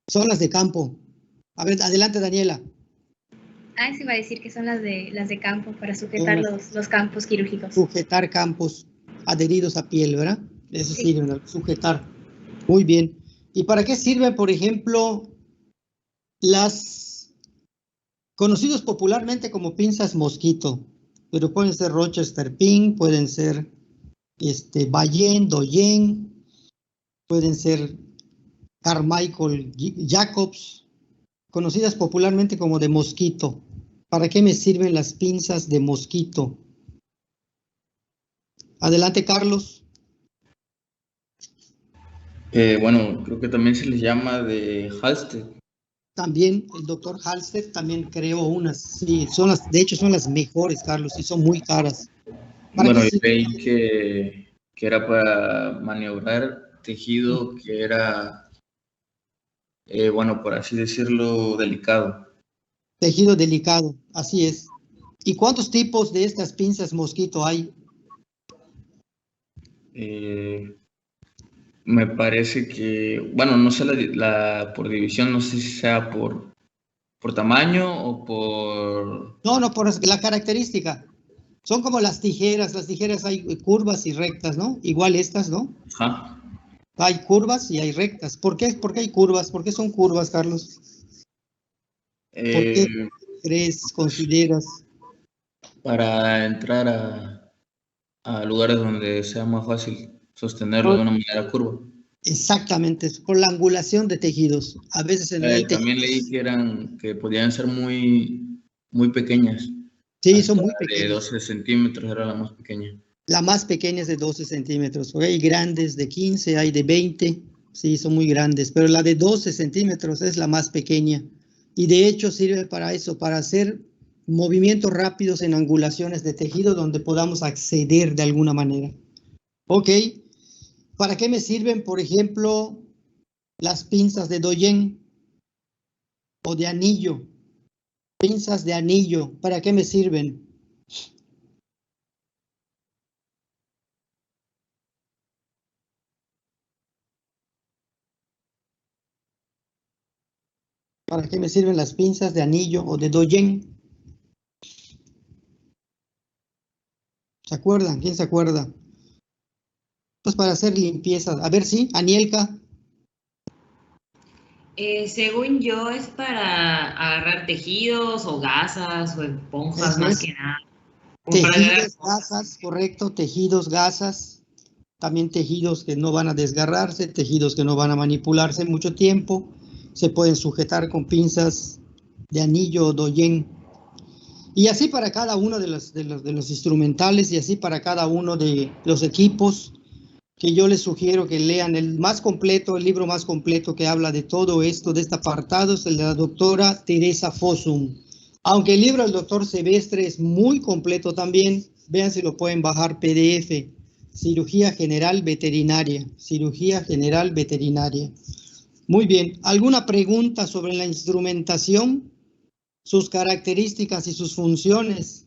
Son las de campo. A ver, adelante, Daniela. Eso iba a decir que son las de campo para sujetar los campos quirúrgicos. Sujetar campos adheridos a piel, ¿verdad? Eso sí, sujetar. Muy bien. ¿Y para qué sirven, por ejemplo, las conocidos popularmente como pinzas mosquito? Pero pueden ser Rochester Pink, pueden ser Bayen, Doyen, pueden ser Carmichael Jacobs, conocidas popularmente como de mosquito. ¿Para qué me sirven las pinzas de mosquito? Adelante, Carlos. Bueno, creo que también se les llama de Halsted. También el doctor Halsted también creó unas, sí, de hecho son las mejores, Carlos, y son muy caras. Bueno, yo leí que era para maniobrar tejido que era, bueno, por así decirlo, delicado. Tejido delicado, así es. ¿Y cuántos tipos de estas pinzas mosquito hay? Me parece que, bueno, no sé por división, no sé si sea por tamaño o por... No, por la característica. Son como las tijeras hay curvas y rectas, ¿no? Igual estas, ¿no? Ajá. Hay curvas y hay rectas. ¿Por qué hay curvas? ¿Por qué son curvas, Carlos? ¿Por qué crees, consideras? Para entrar a lugares donde sea más fácil sostenerlo de una manera curva. Exactamente, por la angulación de tejidos. A veces también leí que podían ser muy pequeñas. Sí, son muy pequeñas. De 12 centímetros era la más pequeña. La más pequeña es de 12 centímetros. Hay grandes de 15, hay de 20. Sí, son muy grandes. Pero la de 12 centímetros es la más pequeña. Y de hecho sirve para eso, para hacer movimientos rápidos en angulaciones de tejido donde podamos acceder de alguna manera. Ok. ¿Para qué me sirven, por ejemplo, las pinzas de Doyen o de anillo? Pinzas de anillo, ¿para qué me sirven? ¿Para qué me sirven las pinzas de anillo o de Doyen? ¿Se acuerdan? ¿Quién se acuerda? Pues para hacer limpieza. A ver, sí, Anielka. Según yo es para agarrar tejidos o gasas o esponjas más que nada. Tejidos, gasas, correcto, tejidos, gasas. También tejidos que no van a desgarrarse, tejidos que no van a manipularse mucho tiempo. Se pueden sujetar con pinzas de anillo o Doyen. Y así para cada uno de los instrumentales y así para cada uno de los equipos que yo les sugiero que lean el más completo, el libro más completo que habla de todo esto, de este apartado, es el de la doctora Teresa Fossum. Aunque el libro del doctor Silvestre es muy completo también, vean si lo pueden bajar PDF, Cirugía General Veterinaria, Cirugía General Veterinaria. Muy bien, ¿alguna pregunta sobre la instrumentación, sus características y sus funciones?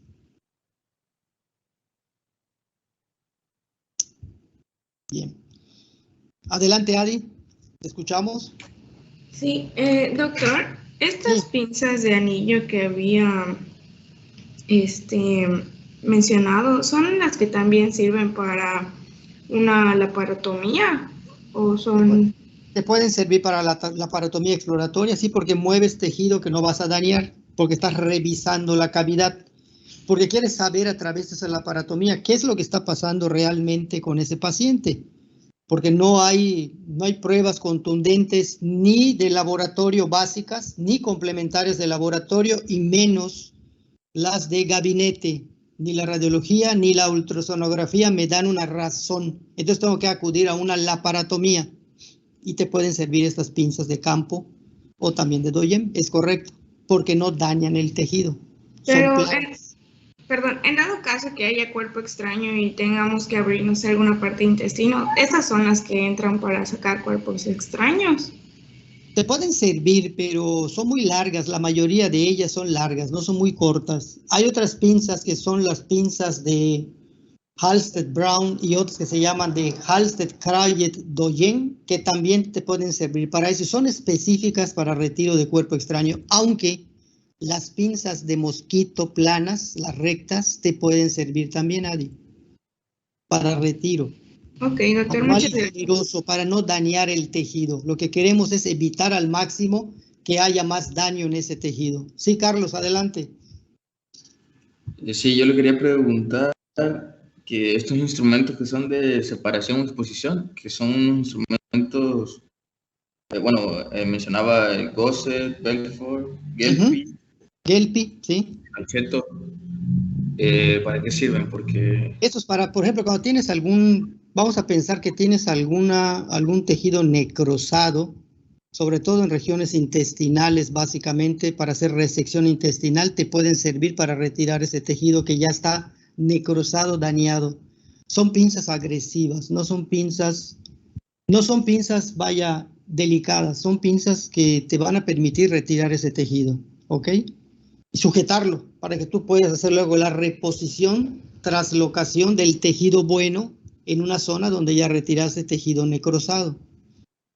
Bien. Adelante, Adi, ¿te escuchamos? Sí, doctor, estas pinzas de anillo que había mencionado, ¿son las que también sirven para una laparotomía o son...? Te pueden servir para la laparotomía exploratoria, sí, porque mueves tejido que no vas a dañar, porque estás revisando la cavidad, porque quieres saber a través de esa laparotomía qué es lo que está pasando realmente con ese paciente, porque no hay pruebas contundentes ni de laboratorio básicas, ni complementarias de laboratorio, y menos las de gabinete. Ni la radiología ni la ultrasonografía me dan una razón. Entonces tengo que acudir a una laparotomía. Y te pueden servir estas pinzas de campo o también de Doyen, es correcto, porque no dañan el tejido. Pero, en dado caso que haya cuerpo extraño y tengamos que abrir, no sé, alguna parte de intestino, ¿esas son las que entran para sacar cuerpos extraños? Te pueden servir, pero son muy largas, la mayoría de ellas son largas, no son muy cortas. Hay otras pinzas que son las pinzas de Halsted Brown y otras que se llaman de Halsted Crayet Doyen, que también te pueden servir para eso. Son específicas para retiro de cuerpo extraño, aunque las pinzas de mosquito planas, las rectas, te pueden servir también, Adi, para retiro. Ok, doctor, muchas gracias. Para no dañar el tejido. Lo que queremos es evitar al máximo que haya más daño en ese tejido. Sí, Carlos, adelante. Sí, yo le quería preguntar que estos instrumentos que son de separación o exposición, que son unos instrumentos, mencionaba el Gosset, Belfort, Gelpi. Gelpi, sí. Alcheto. ¿Para qué sirven? Porque... Esto es para, por ejemplo, cuando tienes vamos a pensar que tienes algún tejido necrosado, sobre todo en regiones intestinales, básicamente, para hacer resección intestinal, te pueden servir para retirar ese tejido que ya está necrosado, dañado. Son pinzas agresivas, no son pinzas, vaya, delicadas, son pinzas que te van a permitir retirar ese tejido, ¿ok? Y sujetarlo para que tú puedas hacer luego la reposición, traslocación del tejido bueno en una zona donde ya retiraste tejido necrosado,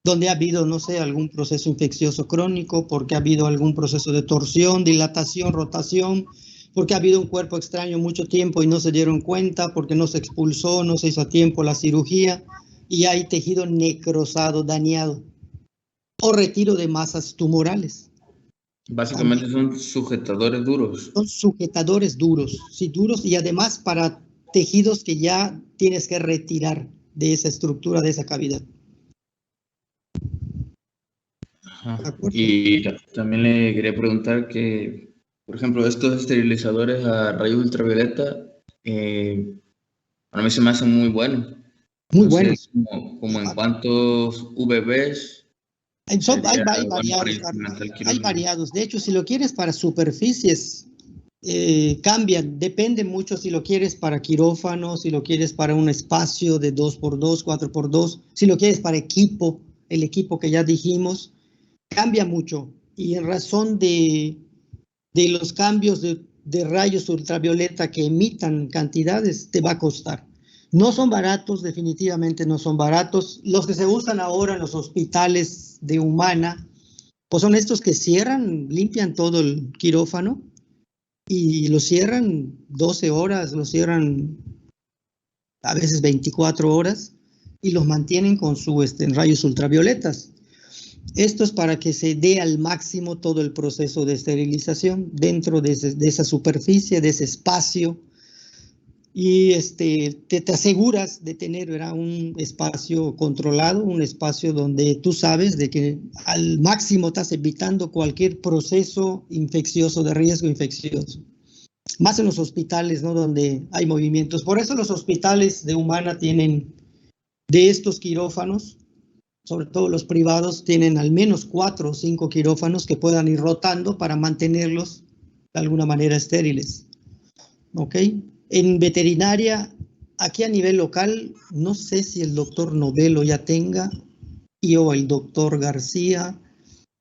donde ha habido, no sé, algún proceso infeccioso crónico, porque ha habido algún proceso de torsión, dilatación, rotación, porque ha habido un cuerpo extraño mucho tiempo y no se dieron cuenta, porque no se expulsó, no se hizo a tiempo la cirugía, y hay tejido necrosado, dañado, o retiro de masas tumorales. Básicamente son sujetadores duros. Son sujetadores duros, sí, duros, y además para tejidos que ya tienes que retirar de esa estructura, de esa cavidad. Ajá. Y también le quería preguntar que, por ejemplo, estos esterilizadores a rayos ultravioleta, a mí se me hacen muy buenos. Muy buenos. Como en cuántos VBs. Hay variados. De hecho, si lo quieres para superficies, cambian. Depende mucho si lo quieres para quirófano, si lo quieres para un espacio de 2x2, 4x2, si lo quieres para equipo, el equipo que ya dijimos, cambia mucho. Y en razón de los cambios de rayos ultravioleta que emitan cantidades, te va a costar. No son baratos, definitivamente no son baratos. Los que se usan ahora en los hospitales de Humana, pues son estos que cierran, limpian todo el quirófano y lo cierran 12 horas, lo cierran a veces 24 horas y los mantienen con su rayos ultravioletas. Esto es para que se dé al máximo todo el proceso de esterilización dentro de esa superficie, de ese espacio. Y te aseguras de tener, ¿verdad?, un espacio controlado, un espacio donde tú sabes de que al máximo estás evitando cualquier proceso infeccioso, de riesgo infeccioso. Más en los hospitales, ¿no?, donde hay movimientos. Por eso los hospitales de Humana tienen De estos quirófanos, sobre todo los privados, tienen al menos 4 o 5 quirófanos que puedan ir rotando para mantenerlos de alguna manera estériles. ¿Ok? En veterinaria, aquí a nivel local, no sé si el doctor Novelo ya tenga, o el doctor García,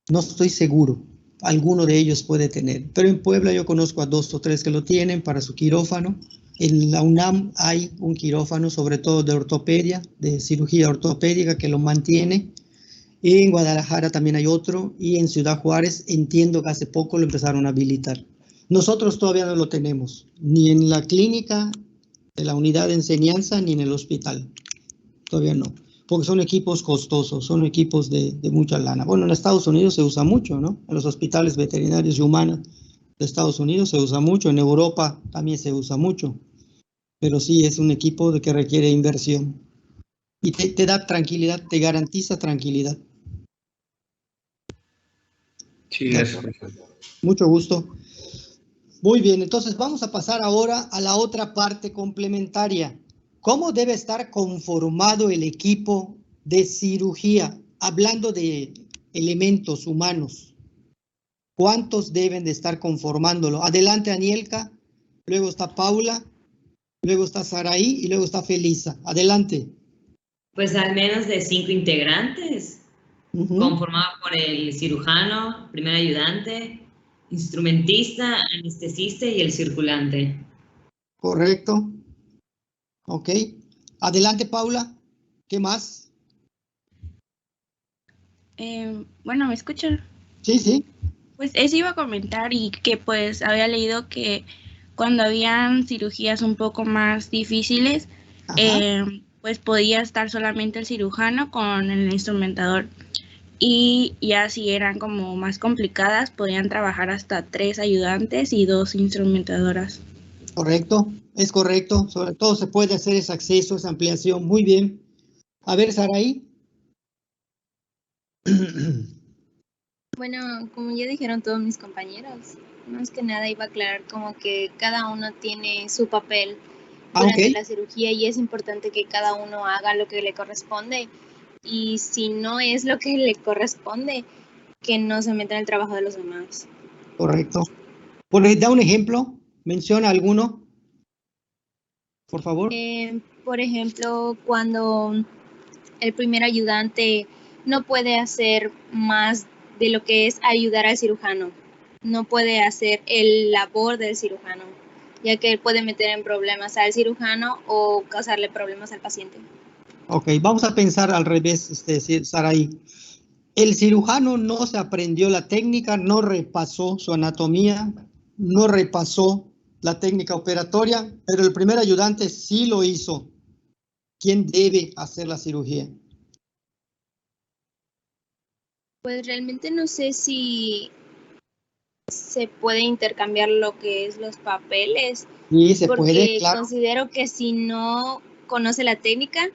no estoy seguro. Alguno de ellos puede tener. Pero en Puebla yo conozco a 2 o 3 que lo tienen para su quirófano. En la UNAM hay un quirófano, sobre todo de ortopedia, de cirugía ortopédica, que lo mantiene. En Guadalajara también hay otro. Y en Ciudad Juárez entiendo que hace poco lo empezaron a habilitar. Nosotros todavía no lo tenemos, ni en la clínica de la unidad de enseñanza, ni en el hospital. Todavía no, porque son equipos costosos, son equipos de mucha lana. Bueno, en Estados Unidos se usa mucho, ¿no? En los hospitales veterinarios y humanos de Estados Unidos se usa mucho, en Europa también se usa mucho. Pero sí es un equipo que requiere inversión. Y te da tranquilidad, te garantiza tranquilidad. Sí, gracias. Mucho gusto. Muy bien, entonces vamos a pasar ahora a la otra parte complementaria. ¿Cómo debe estar conformado el equipo de cirugía? Hablando de elementos humanos. ¿Cuántos deben de estar conformándolo? Adelante, Anielka. Luego está Paula. Luego está Saraí y luego está Felisa. Adelante. Pues al menos de 5 integrantes, conformado por el cirujano, primer ayudante, instrumentista, anestesista y el circulante. Correcto. Ok. Adelante, Paula. ¿Qué más? Bueno, ¿me escuchan? Sí, sí. Pues eso iba a comentar y que pues había leído que cuando habían cirugías un poco más difíciles, pues podía estar solamente el cirujano con el instrumentador. Y ya si eran como más complicadas, podían trabajar hasta 3 ayudantes y 2 instrumentadoras. Correcto, es correcto. Sobre todo se puede hacer ese acceso, esa ampliación. Muy bien. A ver, Saraí. Bueno, como ya dijeron todos mis compañeros, más que nada iba a aclarar como que cada uno tiene su papel durante la cirugía y es importante que cada uno haga lo que le corresponde. Y si no es lo que le corresponde, que no se meta en el trabajo de los demás. Correcto. Da un ejemplo, menciona alguno, por favor. Por ejemplo, cuando el primer ayudante no puede hacer más de lo que es ayudar al cirujano, no puede hacer el labor del cirujano, ya que él puede meter en problemas al cirujano o causarle problemas al paciente. Ok, vamos a pensar al revés, Saraí. El cirujano no se aprendió la técnica, no repasó su anatomía, no repasó la técnica operatoria, pero el primer ayudante sí lo hizo. ¿Quién debe hacer la cirugía? Pues realmente no sé si se puede intercambiar lo que es los papeles. Sí, se porque puede, claro. Considero que si no conoce la técnica,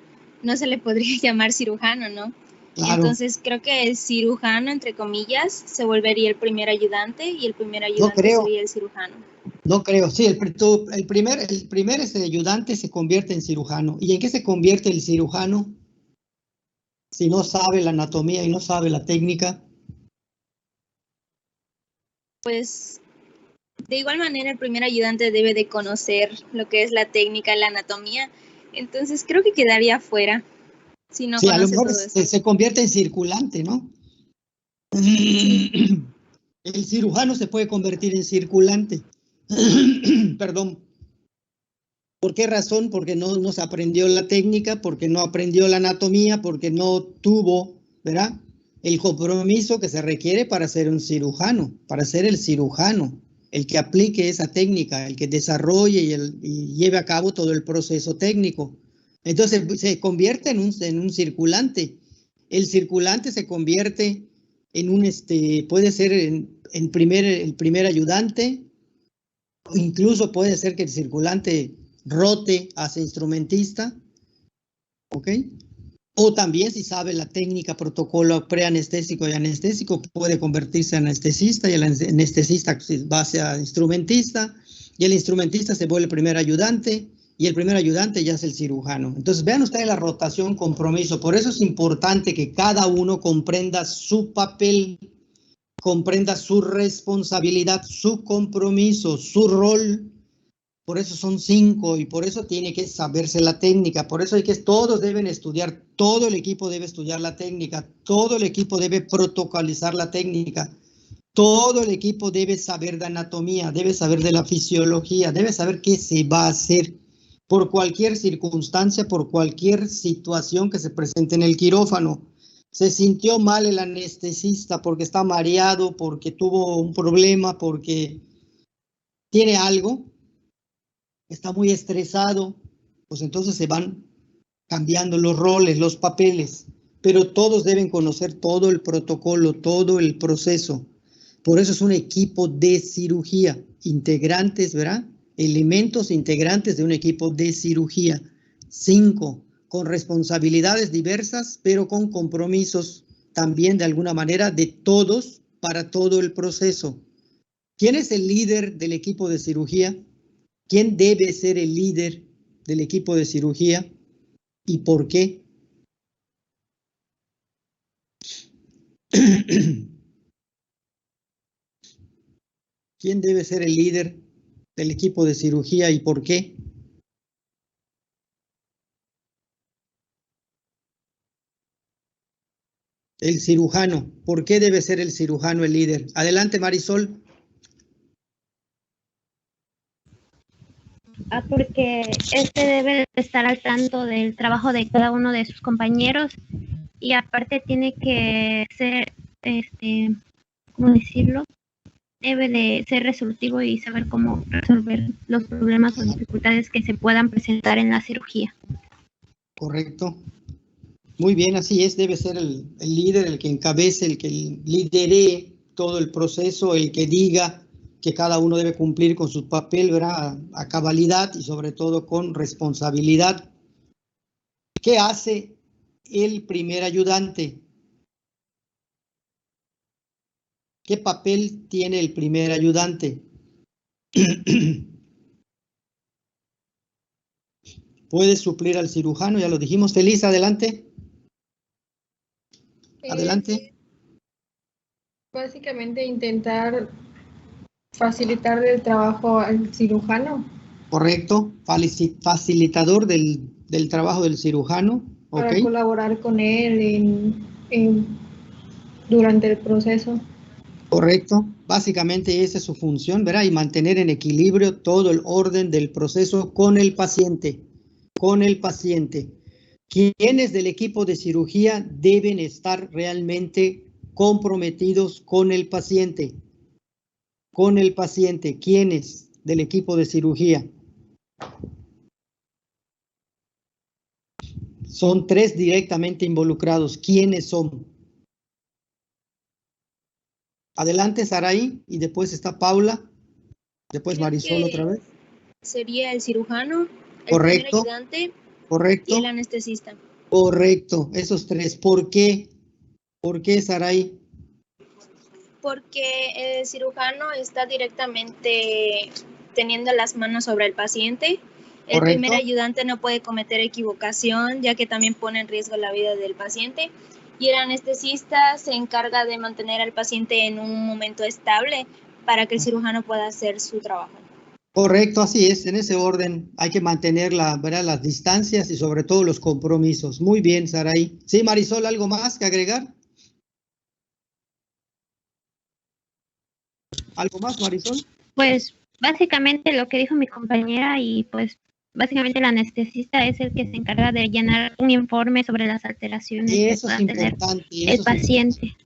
no se le podría llamar cirujano, ¿no? Claro. Entonces creo que el cirujano, entre comillas, se volvería el primer ayudante y el primer ayudante sería el cirujano. No creo, sí, el primer ayudante se convierte en cirujano. ¿Y en qué se convierte el cirujano? Si no sabe la anatomía y no sabe la técnica. Pues de igual manera el primer ayudante debe de conocer lo que es la técnica, la anatomía. Entonces creo que quedaría fuera. Si no a lo mejor todo eso. Se convierte en circulante, ¿no? Sí. El cirujano se puede convertir en circulante. Perdón. ¿Por qué razón? Porque no se aprendió la técnica, porque no aprendió la anatomía, porque no tuvo, ¿verdad?, el compromiso que se requiere para ser un cirujano, para ser el cirujano, el que aplique esa técnica, el que desarrolle y lleve a cabo todo el proceso técnico. Entonces se convierte en un circulante. El circulante se convierte en puede ser el primer ayudante, incluso puede ser que el circulante rote hacia instrumentista, ¿ok? O también si sabe la técnica, protocolo preanestésico y anestésico, puede convertirse en anestesista y el anestesista va hacia instrumentista y el instrumentista se vuelve el primer ayudante y el primer ayudante ya es el cirujano. Entonces, vean ustedes la rotación, compromiso. Por eso es importante que cada uno comprenda su papel, comprenda su responsabilidad, su compromiso, su rol. Por eso son 5 y por eso tiene que saberse la técnica. Por eso todos deben estudiar, todo el equipo debe estudiar la técnica, todo el equipo debe protocolizar la técnica. Todo el equipo debe saber de anatomía, debe saber de la fisiología, debe saber qué se va a hacer por cualquier circunstancia, por cualquier situación que se presente en el quirófano. Se sintió mal el anestesista porque está mareado, porque tuvo un problema, porque tiene algo, está muy estresado, pues entonces se van cambiando los roles, los papeles, pero todos deben conocer todo el protocolo, todo el proceso. Por eso es un equipo de cirugía, integrantes, ¿verdad? Elementos integrantes de un equipo de cirugía. 5, con responsabilidades diversas, pero con compromisos también de alguna manera de todos para todo el proceso. ¿Quién es el líder del equipo de cirugía? ¿Quién debe ser el líder del equipo de cirugía? ¿Y por qué? ¿Quién debe ser el líder del equipo de cirugía y por qué? El cirujano. ¿Por qué debe ser el cirujano el líder? Adelante, Marisol. Porque debe estar al tanto del trabajo de cada uno de sus compañeros y aparte tiene que ser, ¿cómo decirlo? Debe de ser resolutivo y saber cómo resolver los problemas o dificultades que se puedan presentar en la cirugía. Correcto. Muy bien, así es. Debe ser el líder, el que encabece, el que lidere todo el proceso, el que diga que cada uno debe cumplir con su papel, ¿verdad? A cabalidad y sobre todo con responsabilidad. ¿Qué hace el primer ayudante? ¿Qué papel tiene el primer ayudante? Puede suplir al cirujano, ya lo dijimos. Feliz, adelante. Adelante. Básicamente intentar facilitar el trabajo al cirujano. Correcto, facilitador del trabajo del cirujano. Para okay. Colaborar con él durante el proceso. Correcto, básicamente esa es su función, ¿verdad? Y mantener en equilibrio todo el orden del proceso con el paciente. Quienes del equipo de cirugía deben estar realmente comprometidos con el paciente. ¿Quiénes del equipo de cirugía? Son 3 directamente involucrados. ¿Quiénes son? Adelante, Saraí, y después está Paula, después Marisol otra vez. Sería el cirujano, el correcto, primer ayudante correcto, y el anestesista. Correcto, esos 3. ¿Por qué? ¿Por qué, Saraí? Porque el cirujano está directamente teniendo las manos sobre el paciente. El correcto. Primer ayudante no puede cometer equivocación, ya que también pone en riesgo la vida del paciente. Y el anestesista se encarga de mantener al paciente en un momento estable para que el cirujano pueda hacer su trabajo. Correcto, así es. En ese orden hay que mantener ¿verdad? Las distancias y sobre todo los compromisos. Muy bien, Saraí. Sí, Marisol, ¿algo más que agregar? ¿Algo más, Marisol? Pues básicamente lo que dijo mi compañera y pues básicamente el anestesista es el que se encarga de llenar un informe sobre las alteraciones que pueda tener el paciente.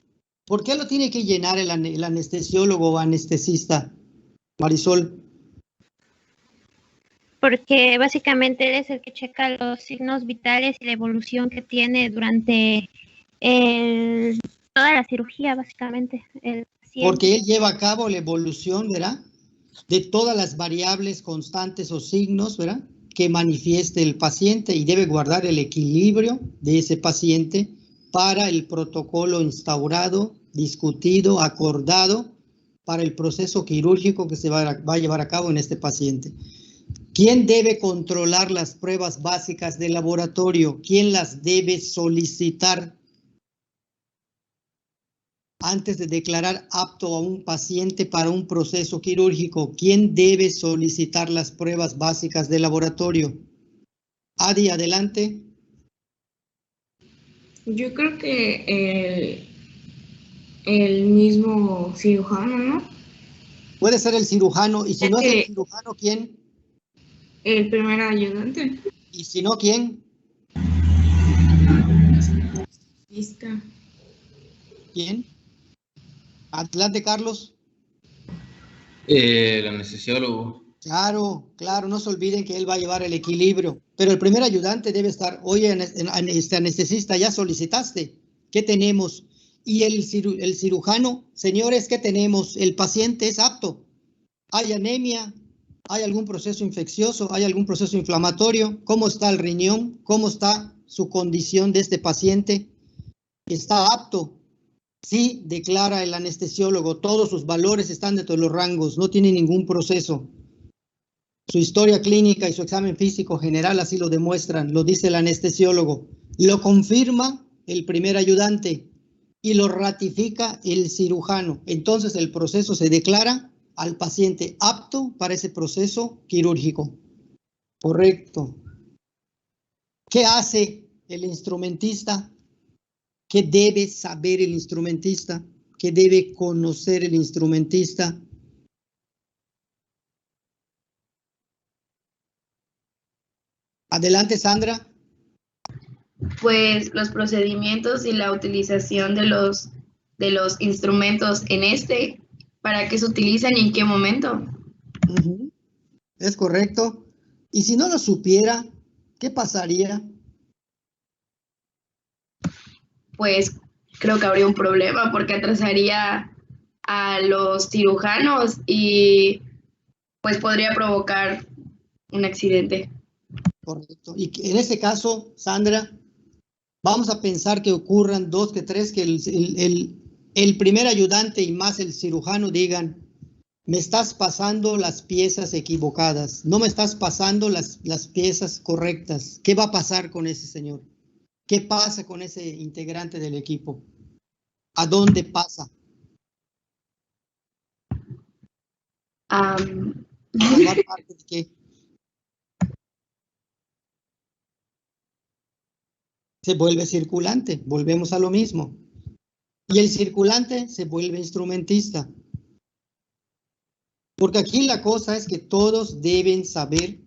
¿Por qué lo tiene que llenar el anestesiólogo o anestesista, Marisol? Porque básicamente él es el que checa los signos vitales y la evolución que tiene durante toda la cirugía, básicamente. Porque él lleva a cabo la evolución, ¿verdad? De todas las variables constantes o signos, ¿verdad? Que manifieste el paciente y debe guardar el equilibrio de ese paciente para el protocolo instaurado, discutido, acordado para el proceso quirúrgico que se va a llevar a cabo en este paciente. ¿Quién debe controlar las pruebas básicas del laboratorio? ¿Quién las debe solicitar antes de declarar apto a un paciente para un proceso quirúrgico? ¿Quién debe solicitar las pruebas básicas del laboratorio? Adi, adelante. Yo creo que el mismo cirujano, ¿no? Puede ser el cirujano, y si no es el cirujano, ¿quién? El primer ayudante. Y si no, ¿quién? Lista. ¿Quién? Adelante, Carlos. El anestesiólogo. Claro, claro, no se olviden que él va a llevar el equilibrio, pero el primer ayudante debe estar, oye, anestesista, ya solicitaste, ¿qué tenemos? Y el cirujano, señores, ¿qué tenemos? El paciente es apto. ¿Hay anemia? ¿Hay algún proceso infeccioso? ¿Hay algún proceso inflamatorio? ¿Cómo está el riñón? ¿Cómo está su condición de este paciente? ¿Está apto? Sí, declara el anestesiólogo, todos sus valores están dentro de los rangos, no tiene ningún proceso. Su historia clínica y su examen físico general así lo demuestran, lo dice el anestesiólogo. Lo confirma el primer ayudante y lo ratifica el cirujano. Entonces el proceso se declara al paciente apto para ese proceso quirúrgico. Correcto. ¿Qué hace el instrumentista? ¿Qué debe saber el instrumentista? ¿Qué debe conocer el instrumentista? Adelante, Sandra. Pues los procedimientos y la utilización de los instrumentos para qué se utilizan y en qué momento. Es correcto. Y si no lo supiera, ¿qué pasaría? Pues creo que habría un problema porque atrasaría a los cirujanos y pues podría provocar un accidente. Correcto. Y en ese caso, Sandra, vamos a pensar que ocurran dos, que tres, que el primer ayudante y más el cirujano digan, me estás pasando las piezas equivocadas, no me estás pasando las piezas correctas. ¿Qué va a pasar con ese señor? ¿Qué pasa con ese integrante del equipo? ¿A dónde pasa? ¿A formar parte de qué? Se vuelve circulante, volvemos a lo mismo. Y el circulante se vuelve instrumentista. Porque aquí la cosa es que todos deben saber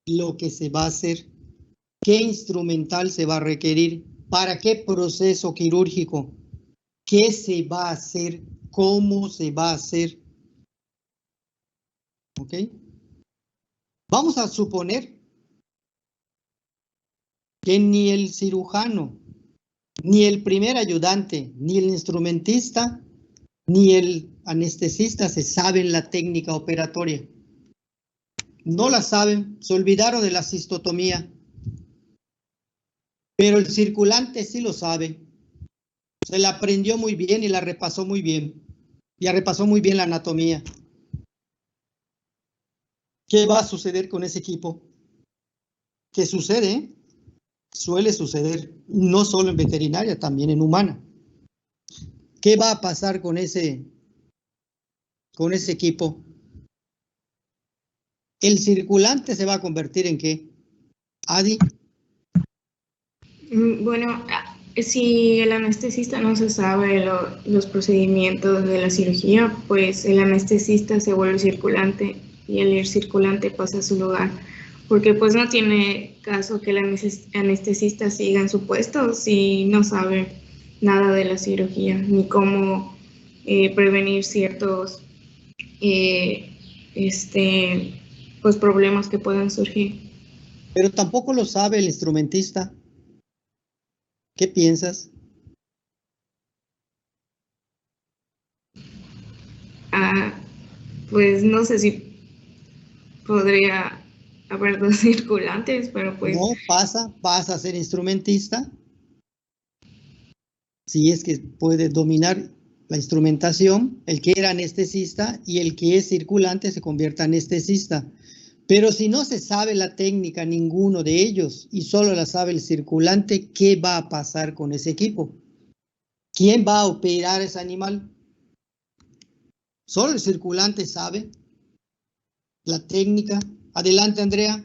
lo que se va a hacer, qué instrumental se va a requerir, para qué proceso quirúrgico, qué se va a hacer, cómo se va a hacer. ¿Ok? Vamos a suponer que ni el cirujano, ni el primer ayudante, ni el instrumentista, ni el anestesista se saben la técnica operatoria. No la saben, se olvidaron de la cistotomía. Pero el circulante sí lo sabe. Se la aprendió muy bien y la repasó muy bien. Ya repasó muy bien la anatomía. ¿Qué va a suceder con ese equipo? ¿Qué sucede? Suele suceder, no solo en veterinaria, también en humana. ¿Qué va a pasar con ese equipo? ¿El circulante se va a convertir en qué? Adi. Bueno, si el anestesista no se sabe los procedimientos de la cirugía, pues el anestesista se vuelve circulante y el circulante pasa a su lugar. Porque pues no tiene caso que el anestesista siga en su puesto si no sabe nada de la cirugía, ni cómo prevenir ciertos pues problemas que puedan surgir. Pero tampoco lo sabe el instrumentista. ¿Qué piensas? Pues no sé si podría haber dos circulantes, pero pues... No, pasa a ser instrumentista. Si es que puede dominar la instrumentación, el que era anestesista y el que es circulante se convierte en anestesista. Pero si no se sabe la técnica, ninguno de ellos, y solo la sabe el circulante, ¿qué va a pasar con ese equipo? ¿Quién va a operar ese animal? Solo el circulante sabe la técnica. Adelante, Andrea.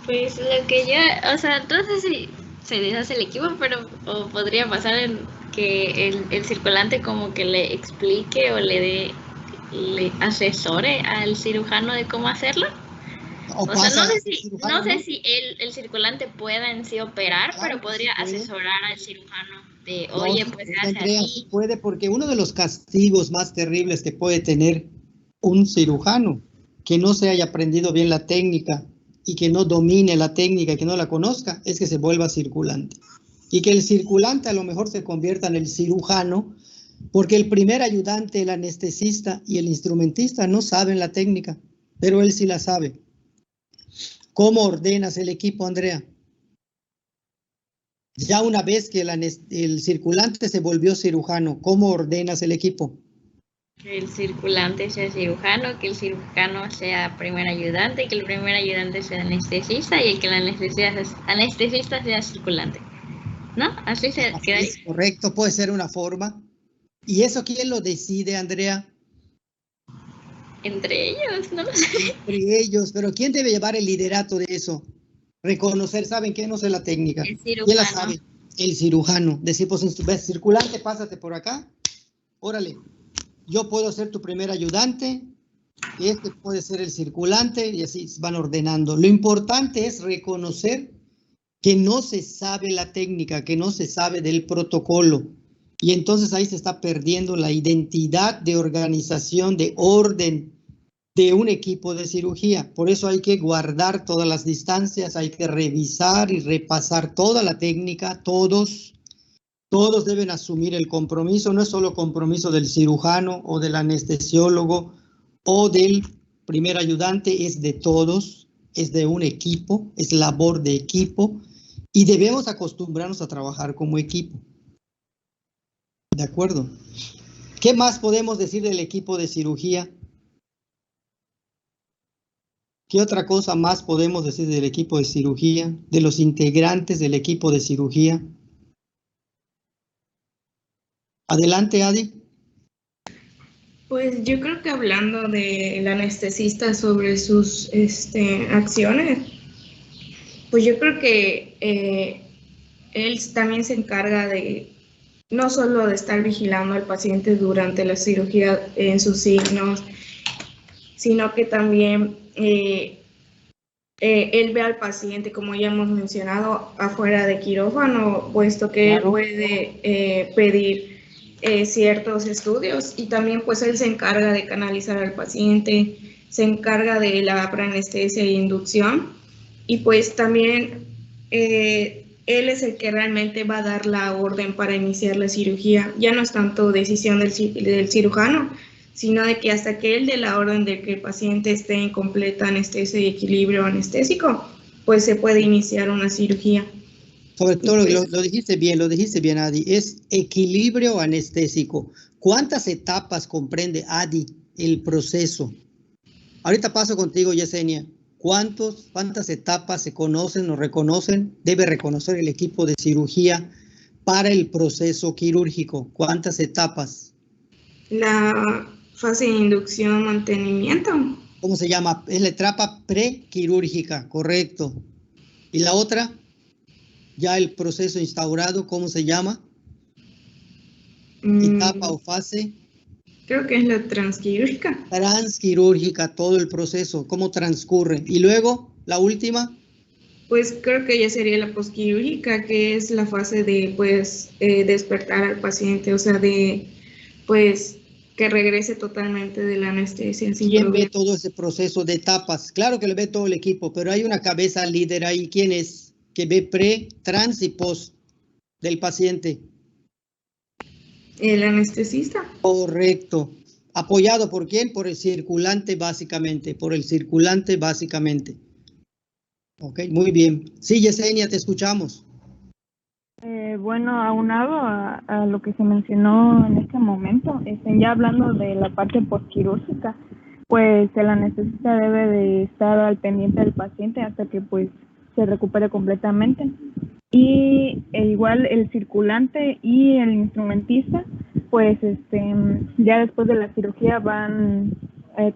Pues lo que yo, o sea, no sé si se deshace el equipo, pero o podría pasar en que el circulante como que le explique o le asesore al cirujano de cómo hacerlo. O sea, no sé si el circulante pueda en sí operar, claro, pero podría asesorar al cirujano de, oye, pues se hace Andrea, así. Puede, porque uno de los castigos más terribles que puede tener un cirujano que no se haya aprendido bien la técnica y que no domine la técnica y que no la conozca, es que se vuelva circulante. Y que el circulante a lo mejor se convierta en el cirujano, porque el primer ayudante, el anestesista y el instrumentista no saben la técnica, pero él sí la sabe. ¿Cómo ordenas el equipo, Andrea? Ya una vez que el circulante se volvió cirujano, ¿cómo ordenas el equipo? Que el circulante sea cirujano, que el cirujano sea primer ayudante, que el primer ayudante sea anestesista y que el anestesista sea circulante. ¿No? Así se queda. Es correcto, puede ser una forma. ¿Y eso quién lo decide, Andrea? Entre ellos, no lo sé. Entre ellos, pero ¿quién debe llevar el liderato de eso? Reconocer, ¿saben qué? No sé la técnica. El cirujano. ¿Quién la sabe? El cirujano. Decir, pues, ves, circulante, pásate por acá. Órale, yo puedo ser tu primer ayudante, y este puede ser el circulante, y así van ordenando. Lo importante es reconocer que no se sabe la técnica, que no se sabe del protocolo. Y entonces ahí se está perdiendo la identidad de organización, de orden de un equipo de cirugía. Por eso hay que guardar todas las distancias, hay que revisar y repasar toda la técnica, todos deben asumir el compromiso, no es solo compromiso del cirujano o del anestesiólogo o del primer ayudante, es de todos, es de un equipo, es labor de equipo y debemos acostumbrarnos a trabajar como equipo. ¿De acuerdo? ¿Qué más podemos decir del equipo de cirugía? ¿Qué otra cosa más podemos decir del equipo de cirugía, de los integrantes del equipo de cirugía? Adelante, Adi. Pues yo creo que hablando del anestesista sobre sus acciones, pues yo creo que él también se encarga de no solo de estar vigilando al paciente durante la cirugía en sus signos, sino que también él ve al paciente, como ya hemos mencionado, afuera de quirófano, puesto que él puede pedir ciertos estudios y también pues él se encarga de canalizar al paciente, se encarga de la preanestesia e inducción y pues también él es el que realmente va a dar la orden para iniciar la cirugía. Ya no es tanto decisión del cirujano, sino de que hasta que él dé la orden de que el paciente esté en completa anestesia y equilibrio anestésico, pues se puede iniciar una cirugía. Sobre todo lo dijiste bien, Adi, es equilibrio anestésico. ¿Cuántas etapas comprende, Adi, el proceso? Ahorita paso contigo, Yesenia. ¿Cuántas etapas se conocen o reconocen? Debe reconocer el equipo de cirugía para el proceso quirúrgico. ¿Cuántas etapas? La fase de inducción, mantenimiento. ¿Cómo se llama? Es la etapa prequirúrgica, correcto. ¿Y la otra? Ya el proceso instaurado, ¿cómo se llama? Etapa o fase. Creo que es la transquirúrgica. Transquirúrgica, todo el proceso, cómo transcurre. Y luego, la última. Pues creo que ya sería la posquirúrgica, que es la fase de, pues, despertar al paciente, o sea, de, pues, que regrese totalmente de la anestesia. ¿Quién ve todo ese proceso de etapas? Claro que lo ve todo el equipo, pero hay una cabeza líder ahí. ¿Quién es? Que ve pre, trans y post del paciente. El anestesista. Correcto. ¿Apoyado por quién? Por el circulante básicamente, Ok, muy bien. Sí, Yesenia, te escuchamos. Bueno, aunado a lo que se mencionó en este momento, ya hablando de la parte postquirúrgica, pues el anestesista debe de estar al pendiente del paciente hasta que pues se recupere completamente. Y igual el circulante y el instrumentista, pues ya después de la cirugía van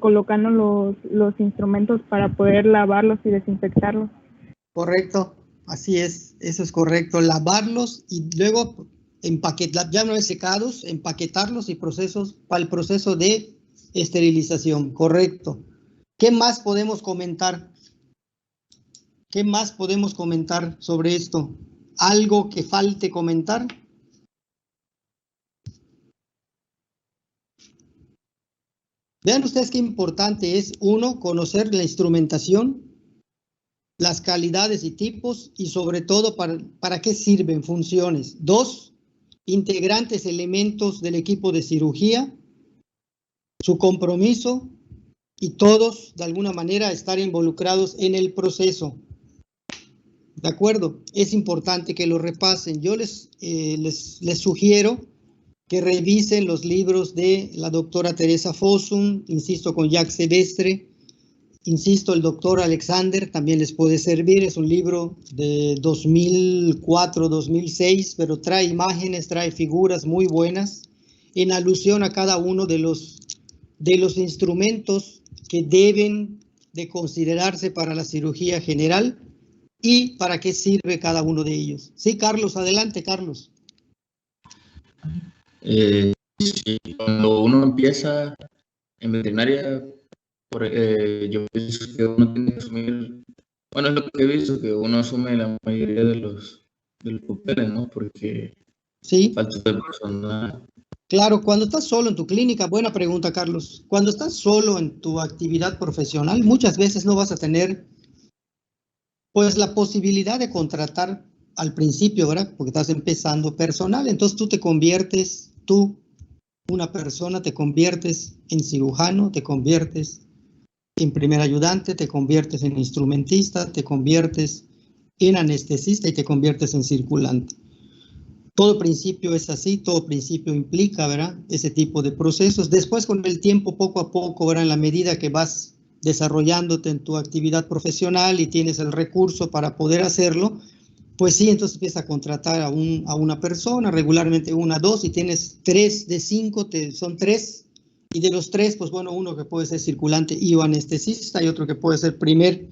colocando los instrumentos para poder lavarlos y desinfectarlos. Correcto, así es, eso es correcto. Lavarlos y luego empaquetar, ya una vez secados, empaquetarlos y para el proceso de esterilización. Correcto. ¿Qué más podemos comentar? ¿Qué más podemos comentar sobre esto? ¿Algo que falte comentar? Vean ustedes qué importante es, uno, conocer la instrumentación, las calidades y tipos, y sobre todo para qué sirven, funciones. Dos, integrantes, elementos del equipo de cirugía, su compromiso, y todos, de alguna manera, estar involucrados en el proceso. ¿De acuerdo? Es importante que lo repasen. Yo les sugiero que revisen los libros de la doctora Teresa Fossum, insisto, con Jacques Sevestre, insisto, el doctor Alexander también les puede servir. Es un libro de 2004-2006, pero trae imágenes, trae figuras muy buenas en alusión a cada uno de los instrumentos que deben de considerarse para la cirugía general y para qué sirve cada uno de ellos. Sí, Carlos, adelante, Carlos. Sí, cuando uno empieza en veterinaria, yo pienso que uno tiene que asumir, bueno, es lo que he visto, que uno asume la mayoría de los papeles, ¿no? Porque sí, falta de personal. Claro, cuando estás solo en tu clínica, buena pregunta, Carlos. Cuando estás solo en tu actividad profesional, muchas veces no vas a tener, pues, la posibilidad de contratar al principio, ¿verdad? Porque estás empezando personal, entonces una persona, te conviertes en cirujano, te conviertes en primer ayudante, te conviertes en instrumentista, te conviertes en anestesista y te conviertes en circulante. Todo principio es así, todo principio implica, ¿verdad?, ese tipo de procesos. Después, con el tiempo, poco a poco, ¿verdad?, en la medida que vas desarrollándote en tu actividad profesional y tienes el recurso para poder hacerlo, pues sí, entonces empieza a contratar a una persona, regularmente una, dos, y tienes 3 de 5, son 3, y de los 3, pues bueno, uno que puede ser circulante y o anestesista, y otro que puede ser primer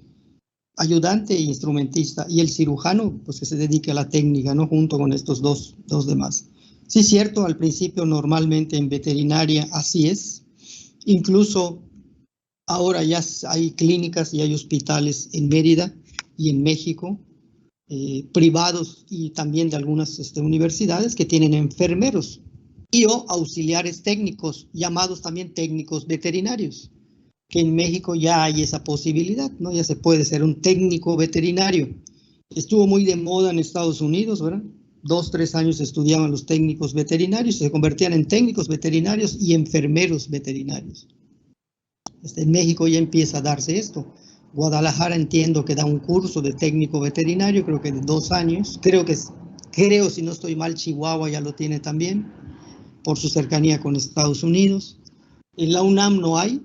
ayudante e instrumentista, y el cirujano, pues que se dedique a la técnica, ¿no?, junto con estos dos demás. Sí, es cierto, al principio normalmente en veterinaria así es, incluso ahora ya hay clínicas y hay hospitales en Mérida y en México, privados y también de algunas universidades que tienen enfermeros y o auxiliares técnicos, llamados también técnicos veterinarios, que en México ya hay esa posibilidad, ¿no? Ya se puede ser un técnico veterinario. Estuvo muy de moda en Estados Unidos, ¿verdad? 2, 3 años estudiaban los técnicos veterinarios, se convertían en técnicos veterinarios y enfermeros veterinarios. En México ya empieza a darse esto. Guadalajara entiendo que da un curso de técnico veterinario, creo que de 2 años. Creo, si no estoy mal, Chihuahua ya lo tiene también, por su cercanía con Estados Unidos. En la UNAM no hay.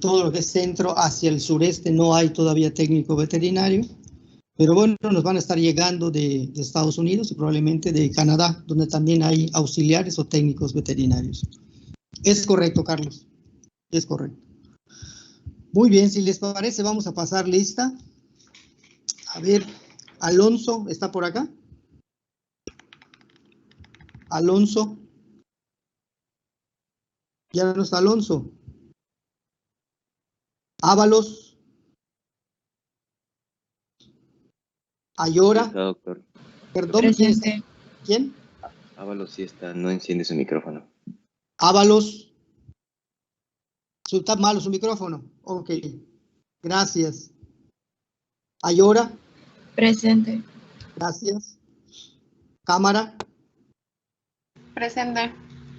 Todo lo que es centro hacia el sureste no hay todavía técnico veterinario, pero bueno, nos van a estar llegando de Estados Unidos y probablemente de Canadá, donde también hay auxiliares o técnicos veterinarios. Es correcto, Carlos, es correcto. Muy bien, si les parece, vamos a pasar lista. A ver, Alonso, ¿está por acá? Alonso. Ya no está Alonso. Ábalos. Ayora. Sí está, doctor. Perdón, Presente. ¿Quién? Ábalos sí está, no enciende su micrófono. Ábalos. Está malo su micrófono. Ok, gracias. Ayora. Presente. Gracias. Cámara. Presente.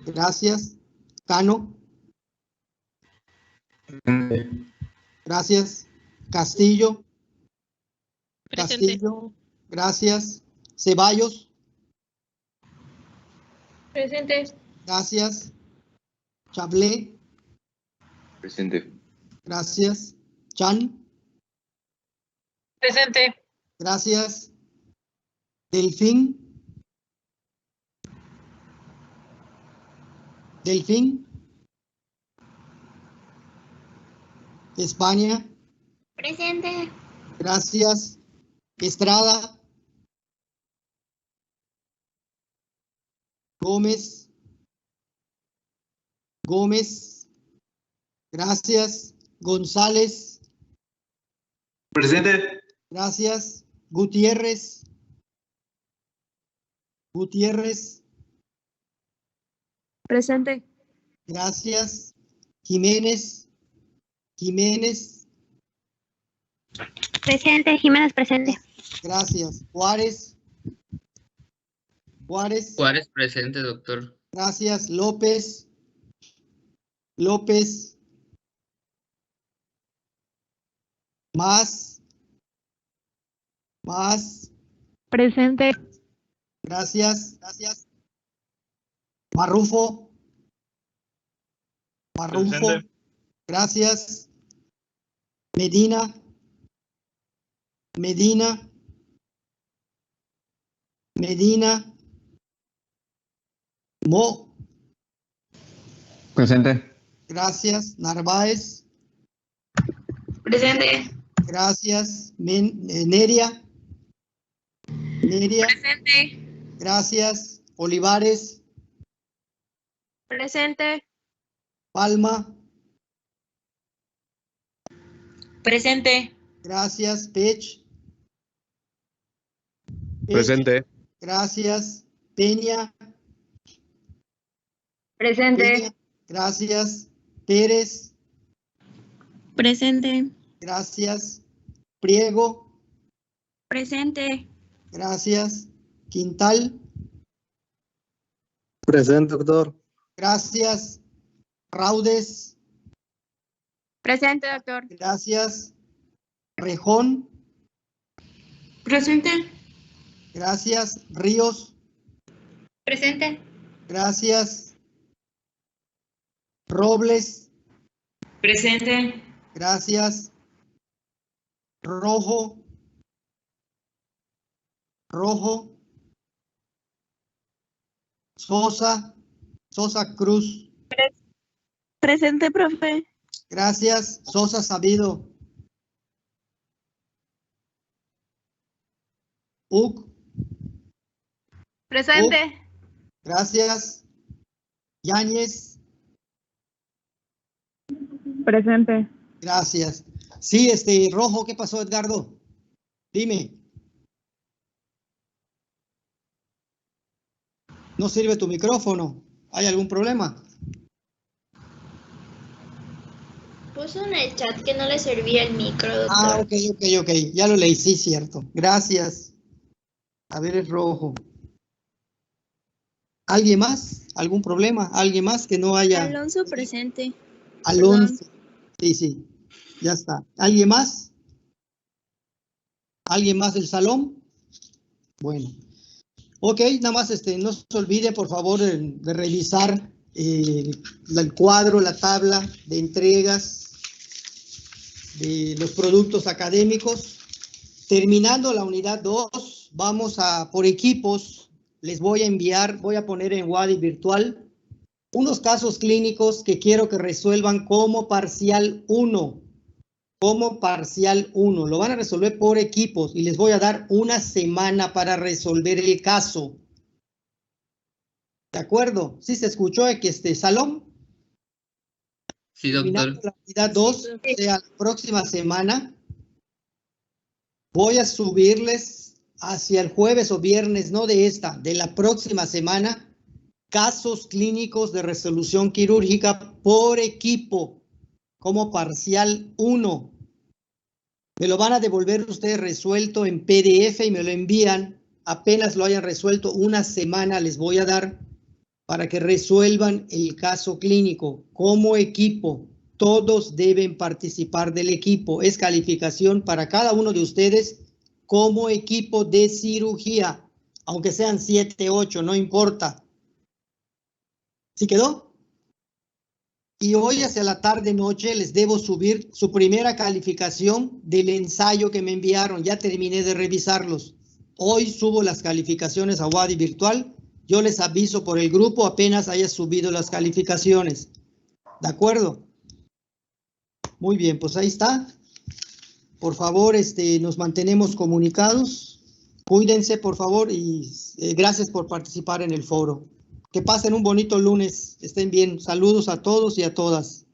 Gracias. Cano. Gracias. Castillo. Presente. Castillo. Gracias. Ceballos. Presente. Gracias. Chablé. Presente. Gracias. Chan. Presente. Gracias. Delfín. Delfín. España. Presente. Gracias. Estrada. Gómez. Gómez. Gracias. González. Presente. Gracias. Gutiérrez. Gutiérrez. Presente. Gracias. Jiménez. Jiménez. Presente, Jiménez, presente. Gracias. Juárez. Juárez. Juárez presente, doctor. Gracias. López. López. Más. Más. Presente. Gracias. Gracias. Marrufo. Marrufo. Presente. Gracias. Medina. Medina. Medina. Mo. Presente. Gracias. Narváez. Presente. Gracias. Neria. Neria. Presente. Gracias. Olivares. Presente. Palma. Presente. Gracias. Pech. Pech. Presente. Gracias. Peña. Presente. Peña. Gracias. Pérez. Presente. Gracias. Priego. Presente. Gracias. Quintal. Presente, doctor. Gracias. Raudes. Presente, doctor. Gracias. Rejón. Presente. Gracias. Ríos. Presente. Gracias. Robles. Presente. Gracias. Rojo. Rojo. Sosa. Sosa Cruz. Presente, profe. Gracias. Sosa Sabido. Uc. Presente. Gracias. Yáñez. Presente. Gracias. Sí, Rojo, ¿qué pasó, Edgardo? Dime. ¿No sirve tu micrófono? ¿Hay algún problema? Puso en el chat que no le servía el micro, doctor. Ah, ok. Ya lo leí, sí, cierto. Gracias. A ver, es Rojo. ¿Alguien más? ¿Algún problema? ¿Alguien más que no haya? Alonso presente. Alonso. Sí, ya está. ¿Alguien más? ¿Alguien más del salón? Bueno. Ok, nada más no se olvide, por favor, de revisar el cuadro, la tabla de entregas de los productos académicos. Terminando la unidad 2, vamos a, por equipos, les voy a enviar, voy a poner en Wadi virtual unos casos clínicos que quiero que resuelvan como parcial 1. Como parcial 1. Lo van a resolver por equipos y les voy a dar una semana para resolver el caso. ¿De acuerdo? ¿Sí se escuchó que salón? Sí, Terminando doctor. la unidad 2, o sea, la próxima semana, voy a subirles hacia el jueves o viernes, no de la próxima semana, casos clínicos de resolución quirúrgica por equipo, como parcial 1. Me lo van a devolver ustedes resuelto en PDF y me lo envían. Apenas lo hayan resuelto, una semana les voy a dar para que resuelvan el caso clínico como equipo. Todos deben participar del equipo. Es calificación para cada uno de ustedes como equipo de cirugía. Aunque sean 7, 8, no importa. ¿Sí quedó? Y hoy hacia la tarde-noche les debo subir su primera calificación del ensayo que me enviaron. Ya terminé de revisarlos. Hoy subo las calificaciones a Wadi Virtual. Yo les aviso por el grupo apenas haya subido las calificaciones. ¿De acuerdo? Muy bien, pues ahí está. Por favor, nos mantenemos comunicados. Cuídense, por favor, y gracias por participar en el foro. Que pasen un bonito lunes. Estén bien. Saludos a todos y a todas.